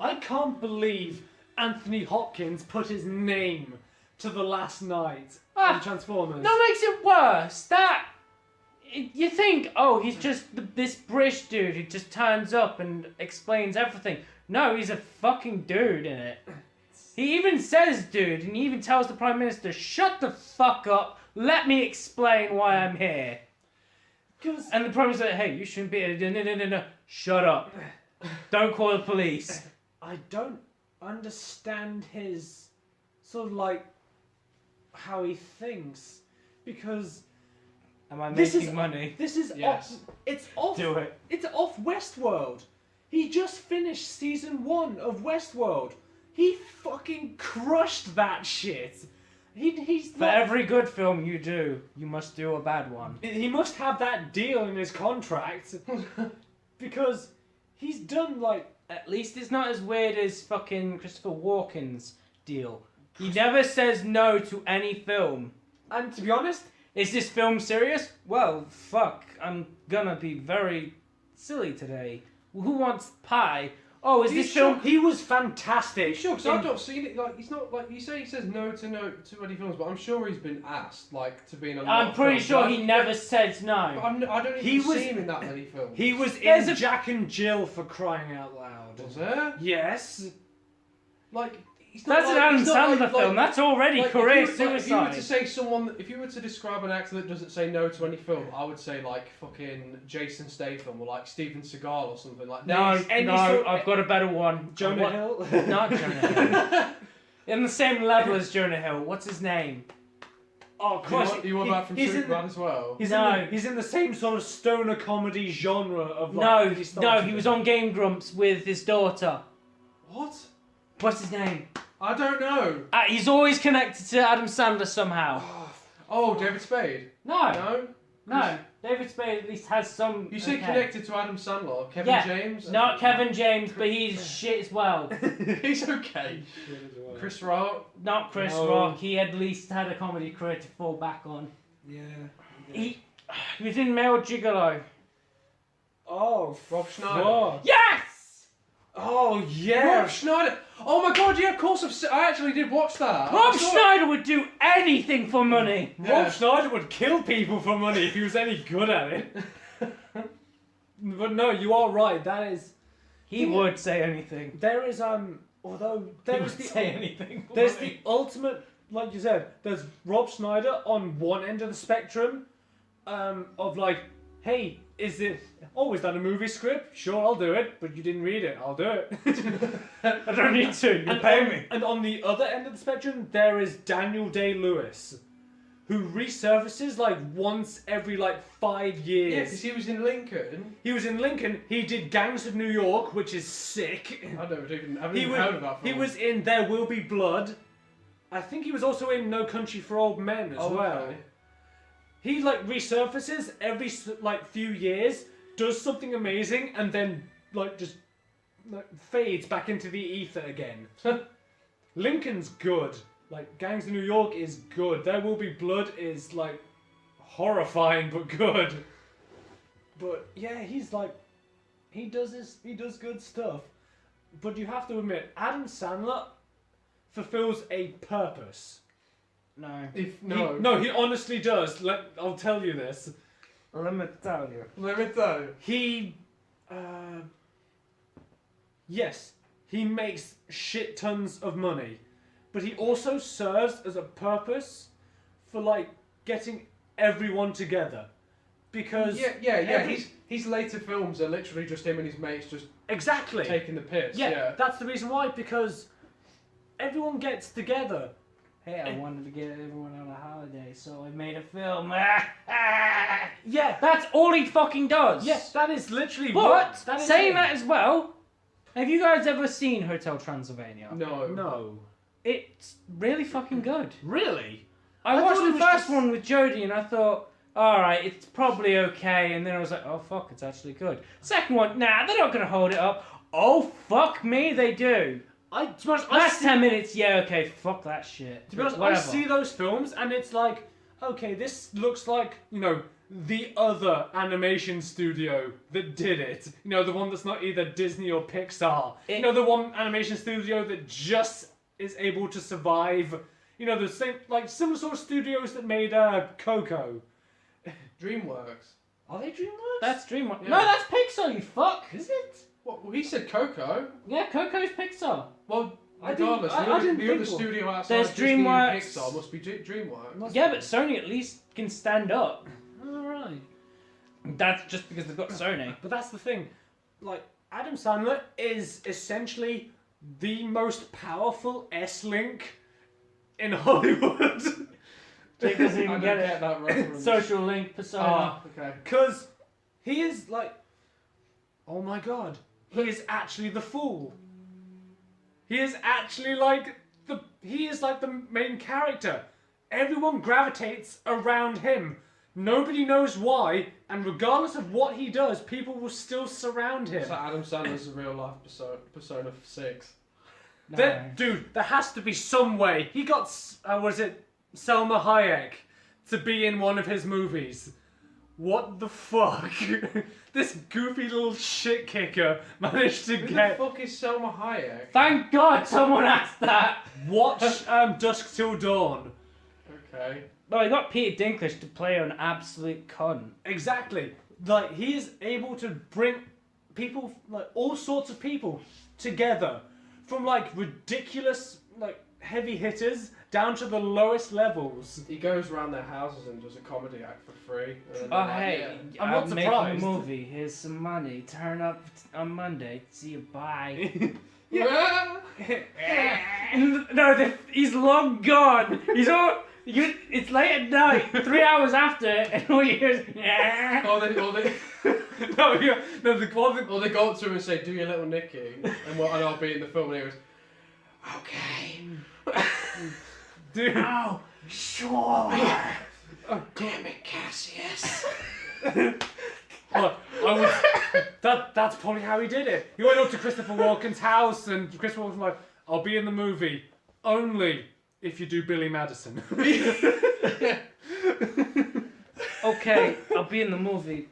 [SPEAKER 2] I can't believe Anthony Hopkins put his name to The Last Night in Transformers.
[SPEAKER 1] That makes it worse. You think, oh, he's just this British dude who just turns up and explains everything. No, he's a fucking dude in it. He even says dude, and he even tells the Prime Minister, shut the fuck up, let me explain why I'm here. And the Prime Minister's like, hey, you shouldn't be here. No, shut up. Don't call the police.
[SPEAKER 2] I don't understand his sort of like how he thinks, because
[SPEAKER 1] am I making money?
[SPEAKER 2] This is
[SPEAKER 3] Yes.
[SPEAKER 2] It's off.
[SPEAKER 1] Do it.
[SPEAKER 2] It's off Westworld. He just finished season 1 of Westworld. He fucking crushed that shit. He's
[SPEAKER 1] For
[SPEAKER 2] not,
[SPEAKER 1] every good film you do, you must do a bad one.
[SPEAKER 2] he must have that deal in his contract because he's done like.
[SPEAKER 1] At least it's not as weird as fucking Christopher Walken's deal. He never says no to any film.
[SPEAKER 2] And to be honest,
[SPEAKER 1] Is this film serious? Well, fuck. I'm gonna be very silly today. Who wants pie? Oh, is this film...
[SPEAKER 2] He was fantastic.
[SPEAKER 3] Sure, because I've not seen it. Like, he's not like you say. He says no to any films, but I'm sure he's been asked like to be in a. lot
[SPEAKER 1] I'm
[SPEAKER 3] of
[SPEAKER 1] pretty
[SPEAKER 3] films.
[SPEAKER 1] sure
[SPEAKER 3] Like,
[SPEAKER 1] he never said
[SPEAKER 3] but
[SPEAKER 1] no.
[SPEAKER 3] I don't even see him in that many films.
[SPEAKER 2] He was
[SPEAKER 1] There's
[SPEAKER 2] in
[SPEAKER 1] a-
[SPEAKER 2] Jack and Jill, for crying out loud.
[SPEAKER 3] Was there?
[SPEAKER 2] Yes.
[SPEAKER 3] Like he's not
[SPEAKER 1] That's
[SPEAKER 3] like,
[SPEAKER 1] an Adam
[SPEAKER 3] he's not
[SPEAKER 1] Sandler
[SPEAKER 3] like-
[SPEAKER 1] film. That's already
[SPEAKER 3] like,
[SPEAKER 1] career
[SPEAKER 3] if you were
[SPEAKER 1] suicide.
[SPEAKER 3] to say someone, if you were to describe an actor that doesn't say no to any film, I would say like fucking Jason Statham or like Steven Seagal or something like that.
[SPEAKER 1] No, I've got a better one.
[SPEAKER 2] Jonah
[SPEAKER 1] What-
[SPEAKER 2] Hill.
[SPEAKER 1] Not Jonah Hill. In the same level as Jonah Hill. What's his name?
[SPEAKER 2] Oh, Christ.
[SPEAKER 3] You were back from
[SPEAKER 2] he's in
[SPEAKER 3] Superman as well.
[SPEAKER 2] He's in the same sort of stoner comedy genre of
[SPEAKER 1] No,
[SPEAKER 2] like.
[SPEAKER 1] he was on Game Grumps with his daughter.
[SPEAKER 3] What?
[SPEAKER 1] What's his name?
[SPEAKER 3] I don't know.
[SPEAKER 1] He's always connected to Adam Sandler somehow.
[SPEAKER 3] Oh, David Spade.
[SPEAKER 1] No.
[SPEAKER 3] No.
[SPEAKER 1] David Spade at least has some...
[SPEAKER 3] You say
[SPEAKER 1] okay.
[SPEAKER 3] connected to Adam Sandler, Kevin
[SPEAKER 1] Yeah,
[SPEAKER 3] James.
[SPEAKER 1] Not Kevin James, but he's shit as well.
[SPEAKER 3] He's okay. Chris Rock.
[SPEAKER 1] Not Chris
[SPEAKER 2] No.
[SPEAKER 1] Rock. He at least had a comedy career to fall back on.
[SPEAKER 2] Yeah.
[SPEAKER 1] He was in Male Gigolo.
[SPEAKER 2] Oh,
[SPEAKER 3] Rob Schneider.
[SPEAKER 2] fuck.
[SPEAKER 1] Yes!
[SPEAKER 2] Oh, yeah.
[SPEAKER 3] Rob Schneider. Oh my god, yeah, of course I actually did watch that.
[SPEAKER 1] Rob
[SPEAKER 3] I saw it.
[SPEAKER 1] Schneider would do anything for money.
[SPEAKER 3] Yeah.
[SPEAKER 2] Rob Schneider would kill people for money if he was any good at it. But no, you are right. That is.
[SPEAKER 1] He would say anything.
[SPEAKER 2] There is although
[SPEAKER 1] He
[SPEAKER 2] there
[SPEAKER 1] would
[SPEAKER 2] is the
[SPEAKER 1] say anything. for
[SPEAKER 2] there's
[SPEAKER 1] money.
[SPEAKER 2] the ultimate, like you said, there's Rob Schneider on one end of the spectrum, of like, hey, is that a movie script? Sure, I'll do it, but you didn't read it. I'll do it.
[SPEAKER 1] I don't need to. You pay me.
[SPEAKER 2] And on the other end of the spectrum, there is Daniel Day-Lewis, who resurfaces like once every like 5 years.
[SPEAKER 3] Yeah, because he was in Lincoln.
[SPEAKER 2] He was in Lincoln. He did Gangs of New York, which is sick.
[SPEAKER 3] I haven't even
[SPEAKER 2] He
[SPEAKER 3] heard of that
[SPEAKER 2] he
[SPEAKER 3] film.
[SPEAKER 2] was in There Will Be Blood. I think he was also in No Country for Old Men as well.
[SPEAKER 3] Okay.
[SPEAKER 2] He like resurfaces every like few years, does something amazing, and then like just like, fades back into the ether again. Lincoln's good. Like Gangs of New York is good. There Will Be Blood is like horrifying but good. But yeah, he's like he does good stuff. But you have to admit, Adam Sandler fulfills a purpose.
[SPEAKER 1] No.
[SPEAKER 2] He honestly does. I'll tell you this.
[SPEAKER 1] Let me tell you.
[SPEAKER 3] Let me tell you.
[SPEAKER 2] He, yes, he makes shit tons of money, but he also serves as a purpose for like getting everyone together. because
[SPEAKER 3] yeah. His later films are literally just him and his mates just
[SPEAKER 2] exactly
[SPEAKER 3] taking the piss.
[SPEAKER 2] yeah,
[SPEAKER 3] Yeah.
[SPEAKER 2] that's the reason why, because everyone gets together.
[SPEAKER 1] Hey, I wanted to get everyone on a holiday, so I made a film.
[SPEAKER 2] Yeah,
[SPEAKER 1] That's all he fucking does.
[SPEAKER 2] yes, that is literally
[SPEAKER 1] But
[SPEAKER 2] what. That is
[SPEAKER 1] saying
[SPEAKER 2] it.
[SPEAKER 1] that as well, have you guys ever seen Hotel Transylvania?
[SPEAKER 3] No.
[SPEAKER 2] No,
[SPEAKER 1] It's really fucking good.
[SPEAKER 2] really.
[SPEAKER 1] I
[SPEAKER 2] I
[SPEAKER 1] watched
[SPEAKER 2] thought it
[SPEAKER 1] the
[SPEAKER 2] was
[SPEAKER 1] first
[SPEAKER 2] just-
[SPEAKER 1] one with Jodie and I thought, alright, it's probably okay. And then I was like, oh fuck, it's actually good. Second one, nah, they're not going to hold it up. Oh fuck me, they do.
[SPEAKER 2] To be honest, I
[SPEAKER 1] Last
[SPEAKER 2] see-
[SPEAKER 1] 10 minutes, yeah, okay, fuck that shit.
[SPEAKER 2] To be honest,
[SPEAKER 1] Whatever.
[SPEAKER 2] I see those films and it's like, okay, this looks like, the other animation studio that did it. The one that's not either Disney or Pixar. The one animation studio that just is able to survive. The same, like, similar sort of studios that made Coco.
[SPEAKER 3] DreamWorks.
[SPEAKER 2] Are they DreamWorks?
[SPEAKER 1] That's DreamWorks.
[SPEAKER 3] Yeah.
[SPEAKER 1] No, that's Pixar, you fuck.
[SPEAKER 2] Is it?
[SPEAKER 3] What? Well, he said Coco.
[SPEAKER 1] Yeah, Coco's Pixar.
[SPEAKER 3] Well,
[SPEAKER 2] I didn't-
[SPEAKER 3] regardless,
[SPEAKER 2] I
[SPEAKER 3] the other,
[SPEAKER 2] didn't
[SPEAKER 3] the
[SPEAKER 2] think
[SPEAKER 3] other
[SPEAKER 2] so.
[SPEAKER 3] studio outside
[SPEAKER 1] There's
[SPEAKER 3] Disney and
[SPEAKER 1] DreamWorks.
[SPEAKER 3] Pixar must be DreamWorks.
[SPEAKER 1] Yeah, but Sony at least can stand up.
[SPEAKER 2] Alright.
[SPEAKER 1] That's just because they've got Sony.
[SPEAKER 2] But that's the thing. Like, Adam Sandler is essentially the most powerful S-Link in Hollywood.
[SPEAKER 1] Jake doesn't
[SPEAKER 3] I
[SPEAKER 1] even
[SPEAKER 3] don't
[SPEAKER 1] get
[SPEAKER 3] get
[SPEAKER 1] it.
[SPEAKER 3] that reference.
[SPEAKER 1] Social link persona.
[SPEAKER 3] Ah, okay.
[SPEAKER 2] Because he is like, oh my god, he is actually the fool. He is actually like he is like the main character. Everyone gravitates around him. Nobody knows why, and regardless of what he does, people will still surround him.
[SPEAKER 3] So Adam Sandler's a real life persona 6.
[SPEAKER 1] No.
[SPEAKER 2] Dude, there has to be some way. He got, was it Selma Hayek to be in one of his movies. What the fuck? This goofy little shit kicker managed to
[SPEAKER 3] Who the
[SPEAKER 2] get.
[SPEAKER 3] fuck is Selma Hayek?
[SPEAKER 1] Thank God someone asked that.
[SPEAKER 2] Watch Dusk Till Dawn.
[SPEAKER 3] Okay.
[SPEAKER 1] No, I got Peter Dinklage to play an absolute cunt.
[SPEAKER 2] Exactly. Like, he is able to bring people, like, all sorts of people together. From, like, ridiculous, like, heavy hitters down to the lowest levels.
[SPEAKER 3] He goes around their houses and does a comedy act for free. And then
[SPEAKER 1] Oh,
[SPEAKER 3] they're like,
[SPEAKER 1] hey,
[SPEAKER 2] I'm not
[SPEAKER 1] making a
[SPEAKER 2] surprised.
[SPEAKER 1] movie. Here's some money. Turn up on Monday. See you. Bye.
[SPEAKER 3] Yeah.
[SPEAKER 1] No, he's long gone. He's all. It's late at night, 3 hours after, and all you hear is.
[SPEAKER 3] Or they
[SPEAKER 2] no, the
[SPEAKER 3] go up to him and say, "Do your little Nicky," and I'll be in the film, and he goes, "Okay."
[SPEAKER 2] dude.
[SPEAKER 1] Oh, sure.
[SPEAKER 2] Oh,
[SPEAKER 3] Damn it, Cassius.
[SPEAKER 2] That's probably how he did it. He went up to Christopher Walken's house, and Christopher Walken was like, "I'll be in the movie only if you do Billy Madison."
[SPEAKER 1] Okay, I'll be in the movie,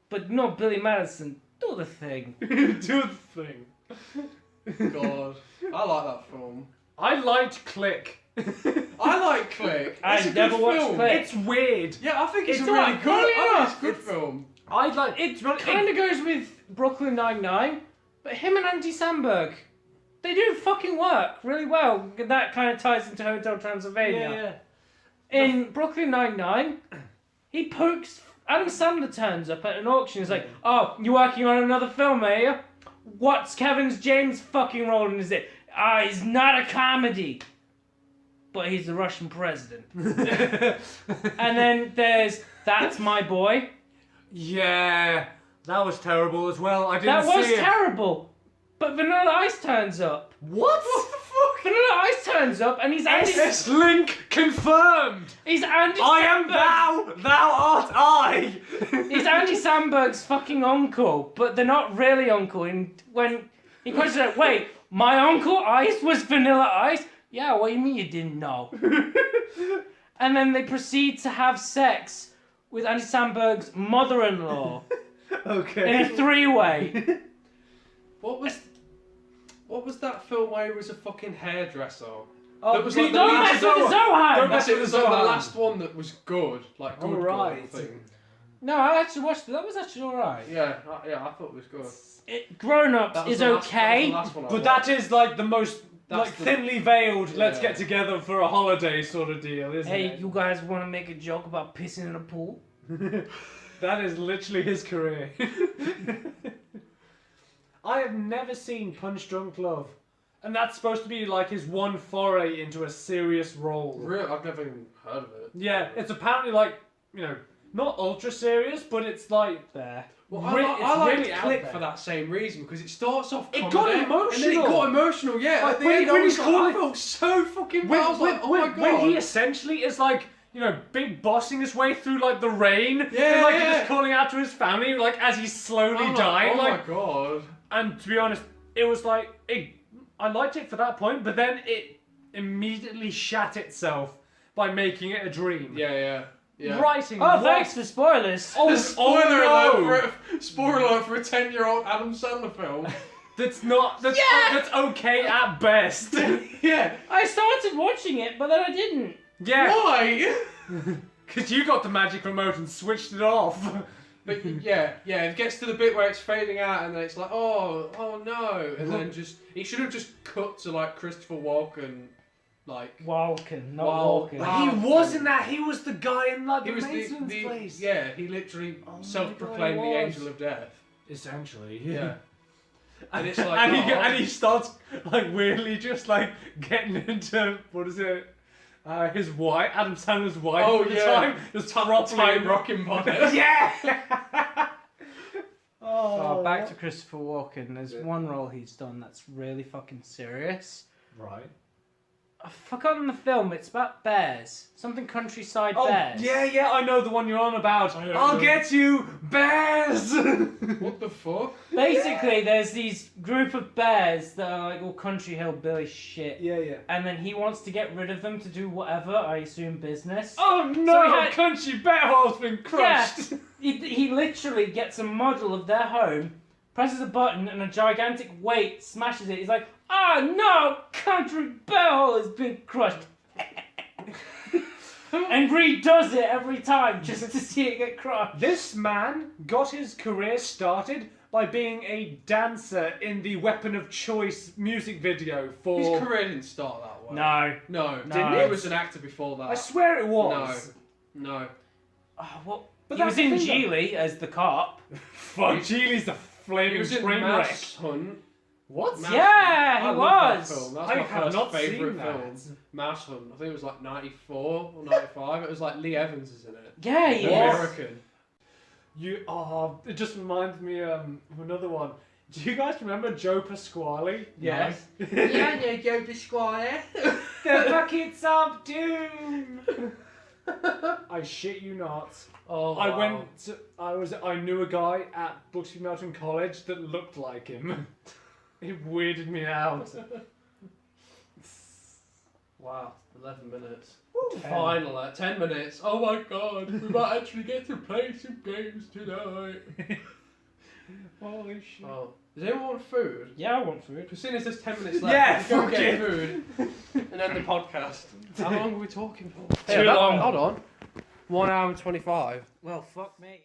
[SPEAKER 1] but no Billy Madison. Do the thing.
[SPEAKER 2] Do the thing.
[SPEAKER 3] God, I like that film.
[SPEAKER 2] I liked Click.
[SPEAKER 3] I like Click.
[SPEAKER 1] I
[SPEAKER 3] It's a
[SPEAKER 1] never
[SPEAKER 3] good
[SPEAKER 1] watched
[SPEAKER 3] film.
[SPEAKER 1] Click.
[SPEAKER 2] It's weird.
[SPEAKER 3] Yeah, I think it's,
[SPEAKER 1] It's
[SPEAKER 3] a really
[SPEAKER 1] alright,
[SPEAKER 3] good.
[SPEAKER 1] funny
[SPEAKER 3] I think
[SPEAKER 1] enough.
[SPEAKER 3] it's a good film.
[SPEAKER 2] I like
[SPEAKER 1] It kind of goes with Brooklyn Nine-Nine, but him and Andy Samberg, they do fucking work really well. That kind of ties into Hotel Transylvania.
[SPEAKER 2] Yeah.
[SPEAKER 1] In Brooklyn Nine-Nine, he pokes. Adam Sandler turns up at an auction. He's like, "Oh, you working on another film, are you? What's James' fucking role in it? He's not a comedy, but he's the Russian president." And then there's That's My Boy.
[SPEAKER 2] Yeah, that was terrible as well. I didn't
[SPEAKER 1] That was
[SPEAKER 2] see it.
[SPEAKER 1] terrible. But Vanilla Ice turns up.
[SPEAKER 2] What? What the fuck?
[SPEAKER 1] Vanilla Ice turns up and he's Andy.
[SPEAKER 2] S-Link confirmed.
[SPEAKER 1] He's Andy.
[SPEAKER 2] I am
[SPEAKER 1] Samberg.
[SPEAKER 2] thou art I.
[SPEAKER 1] He's Andy Samberg's fucking uncle, but they're not really uncle. And when he questions like, "Wait, my Uncle Ice was Vanilla Ice?" "Yeah, what do you mean you didn't know?" And then they proceed to have sex with Andy Samberg's mother-in-law
[SPEAKER 2] Okay.
[SPEAKER 1] in a three-way.
[SPEAKER 3] What was that film where he was a fucking hairdresser?
[SPEAKER 2] Oh,
[SPEAKER 3] That was like the
[SPEAKER 1] Don't
[SPEAKER 3] lead-
[SPEAKER 1] mess with the Zohan!
[SPEAKER 2] Don't mess
[SPEAKER 3] It was like the
[SPEAKER 2] Zohan.
[SPEAKER 3] last one that was good, like good,
[SPEAKER 2] Alright.
[SPEAKER 3] good thing.
[SPEAKER 1] No, I actually watched it. That was actually alright.
[SPEAKER 3] Yeah, I thought it was good.
[SPEAKER 1] Grown Ups
[SPEAKER 3] That was
[SPEAKER 1] is
[SPEAKER 3] the last-
[SPEAKER 1] okay.
[SPEAKER 3] that was the last one I
[SPEAKER 2] But
[SPEAKER 3] watched.
[SPEAKER 2] that is like the most
[SPEAKER 3] That's
[SPEAKER 2] like
[SPEAKER 3] the-
[SPEAKER 2] thinly veiled. Let's
[SPEAKER 3] Yeah.
[SPEAKER 2] get together for a holiday sort of deal, isn't
[SPEAKER 1] Hey,
[SPEAKER 2] it?
[SPEAKER 1] you guys want to make a joke about pissing in a pool?
[SPEAKER 2] That is literally his career. I have never seen Punch Drunk Love. And that's supposed to be like his one foray into a serious role.
[SPEAKER 3] Really? I've never even heard of it.
[SPEAKER 2] Yeah, it's apparently like, not ultra serious, but it's like
[SPEAKER 1] There.
[SPEAKER 3] Well,
[SPEAKER 2] it's
[SPEAKER 3] I liked
[SPEAKER 2] really out
[SPEAKER 3] Click
[SPEAKER 2] there.
[SPEAKER 3] for that same reason, because it starts off
[SPEAKER 2] It
[SPEAKER 3] comedy,
[SPEAKER 2] got
[SPEAKER 3] and then it
[SPEAKER 2] emotional.
[SPEAKER 3] got emotional, yeah.
[SPEAKER 2] Like,
[SPEAKER 3] At the
[SPEAKER 2] when-
[SPEAKER 3] end,
[SPEAKER 2] when
[SPEAKER 3] I was
[SPEAKER 2] he's
[SPEAKER 3] like, I
[SPEAKER 2] calling-
[SPEAKER 3] felt so fucking bad. I was like, oh my god.
[SPEAKER 2] when he essentially is like, big bossing his way through like the rain,
[SPEAKER 3] Yeah,
[SPEAKER 2] and like
[SPEAKER 3] yeah.
[SPEAKER 2] just calling out to his family, like as he's slowly
[SPEAKER 3] I'm like,
[SPEAKER 2] dying,
[SPEAKER 3] oh
[SPEAKER 2] like.
[SPEAKER 3] my god.
[SPEAKER 2] And to be honest, it was like I liked it for that point, but then it immediately shat itself by making it a dream.
[SPEAKER 3] Yeah.
[SPEAKER 2] Writing.
[SPEAKER 1] Oh,
[SPEAKER 2] what?
[SPEAKER 1] thanks for spoilers.
[SPEAKER 2] Oh,
[SPEAKER 3] Spoiler
[SPEAKER 2] no.
[SPEAKER 3] alert for a 10-year-old Adam Sandler film.
[SPEAKER 2] That's okay at best.
[SPEAKER 3] Yeah.
[SPEAKER 1] I started watching it, but then I didn't.
[SPEAKER 2] Yeah,
[SPEAKER 3] Why?
[SPEAKER 2] because you got the magic remote and switched it off.
[SPEAKER 3] But yeah, it gets to the bit where it's fading out, and then it's like, oh no, and then it should have just cut to like Christopher Walken, like
[SPEAKER 1] Walken, not
[SPEAKER 3] Wow.
[SPEAKER 1] Walken.
[SPEAKER 3] Wow.
[SPEAKER 2] He wasn't that. He was the guy in like
[SPEAKER 3] he
[SPEAKER 2] the
[SPEAKER 3] was
[SPEAKER 2] maintenance
[SPEAKER 3] the
[SPEAKER 2] place.
[SPEAKER 3] yeah, he literally
[SPEAKER 1] Oh my
[SPEAKER 3] self-proclaimed
[SPEAKER 1] God,
[SPEAKER 3] the
[SPEAKER 1] he was.
[SPEAKER 3] angel of death.
[SPEAKER 2] Essentially.
[SPEAKER 3] Yeah.
[SPEAKER 2] And
[SPEAKER 3] it's like,
[SPEAKER 2] and he starts like weirdly just like getting into what is it? His wife, Adam Sandler's wife
[SPEAKER 3] Oh,
[SPEAKER 2] at the
[SPEAKER 3] yeah.
[SPEAKER 2] time, just properly
[SPEAKER 3] Time rocking body.
[SPEAKER 2] Yeah.
[SPEAKER 1] Oh, back to Christopher Walken. There's one role he's done that's really fucking serious.
[SPEAKER 2] Right.
[SPEAKER 1] I've forgotten the film. It's about bears. Something countryside
[SPEAKER 2] Oh,
[SPEAKER 1] bears.
[SPEAKER 2] yeah, I know the one you're on about.
[SPEAKER 3] I don't
[SPEAKER 2] I'll
[SPEAKER 3] know.
[SPEAKER 2] get you, bears!
[SPEAKER 3] What the fuck?
[SPEAKER 1] Basically, there's these group of bears that are like all country hillbilly shit.
[SPEAKER 2] Yeah.
[SPEAKER 1] And then he wants to get rid of them to do whatever, I assume business.
[SPEAKER 2] Oh no,
[SPEAKER 1] So he had-
[SPEAKER 2] country bear hole's been crushed!
[SPEAKER 1] Yeah, he literally gets a model of their home, presses a button, and a gigantic weight smashes it. He's like, oh no, country bear hole has been crushed. And redoes it every time just to see it get crushed.
[SPEAKER 2] This man got his career started by being a dancer in the Weapon of Choice music video for...
[SPEAKER 3] His career didn't start that way.
[SPEAKER 1] No.
[SPEAKER 3] No,
[SPEAKER 1] Didn't
[SPEAKER 3] he
[SPEAKER 2] it?
[SPEAKER 3] was an actor before that.
[SPEAKER 2] I swear it was.
[SPEAKER 3] No.
[SPEAKER 1] Oh, what?
[SPEAKER 2] But
[SPEAKER 1] He was
[SPEAKER 2] that's
[SPEAKER 1] in
[SPEAKER 2] the thing,
[SPEAKER 1] Geely as the cop.
[SPEAKER 2] Fuck, Geely's the
[SPEAKER 3] He
[SPEAKER 2] flaming
[SPEAKER 3] was in
[SPEAKER 2] train wreck.
[SPEAKER 3] Mouse Hunt.
[SPEAKER 2] What?
[SPEAKER 3] Mouse
[SPEAKER 1] Yeah,
[SPEAKER 3] Hunt.
[SPEAKER 1] he
[SPEAKER 3] I love
[SPEAKER 1] was.
[SPEAKER 3] That film. That's
[SPEAKER 2] I
[SPEAKER 3] my
[SPEAKER 2] have
[SPEAKER 3] first
[SPEAKER 2] not
[SPEAKER 3] favourite
[SPEAKER 2] seen
[SPEAKER 3] film.
[SPEAKER 2] that.
[SPEAKER 3] Mouse Hunt. I think it was like 94 or 95. It was like Lee Evans is in it.
[SPEAKER 1] Yeah, he
[SPEAKER 3] The
[SPEAKER 1] is.
[SPEAKER 3] American.
[SPEAKER 2] It just reminds me of another one. Do you guys remember Joe Pasquale?
[SPEAKER 1] Yes.
[SPEAKER 3] Yeah, no, Joe Pasquale.
[SPEAKER 2] The buckets of doom. I shit you not.
[SPEAKER 3] Oh, wow.
[SPEAKER 2] I knew a guy at Buxby Melton College that looked like him. It weirded me out.
[SPEAKER 3] Wow, 11 minutes.
[SPEAKER 2] 10.
[SPEAKER 3] Finally, 10 minutes. Oh my god, we might actually get to play some games tonight.
[SPEAKER 2] Holy shit.
[SPEAKER 3] Oh, does anyone want food?
[SPEAKER 1] Yeah, I want food.
[SPEAKER 3] Because soon as there's 10 minutes left,
[SPEAKER 2] Yeah,
[SPEAKER 3] we can go
[SPEAKER 2] fuck
[SPEAKER 3] get
[SPEAKER 2] it.
[SPEAKER 3] food and end the podcast. How long are we talking for?
[SPEAKER 1] Too long.
[SPEAKER 3] Hold on. 1 hour and 25.
[SPEAKER 1] Well, fuck me.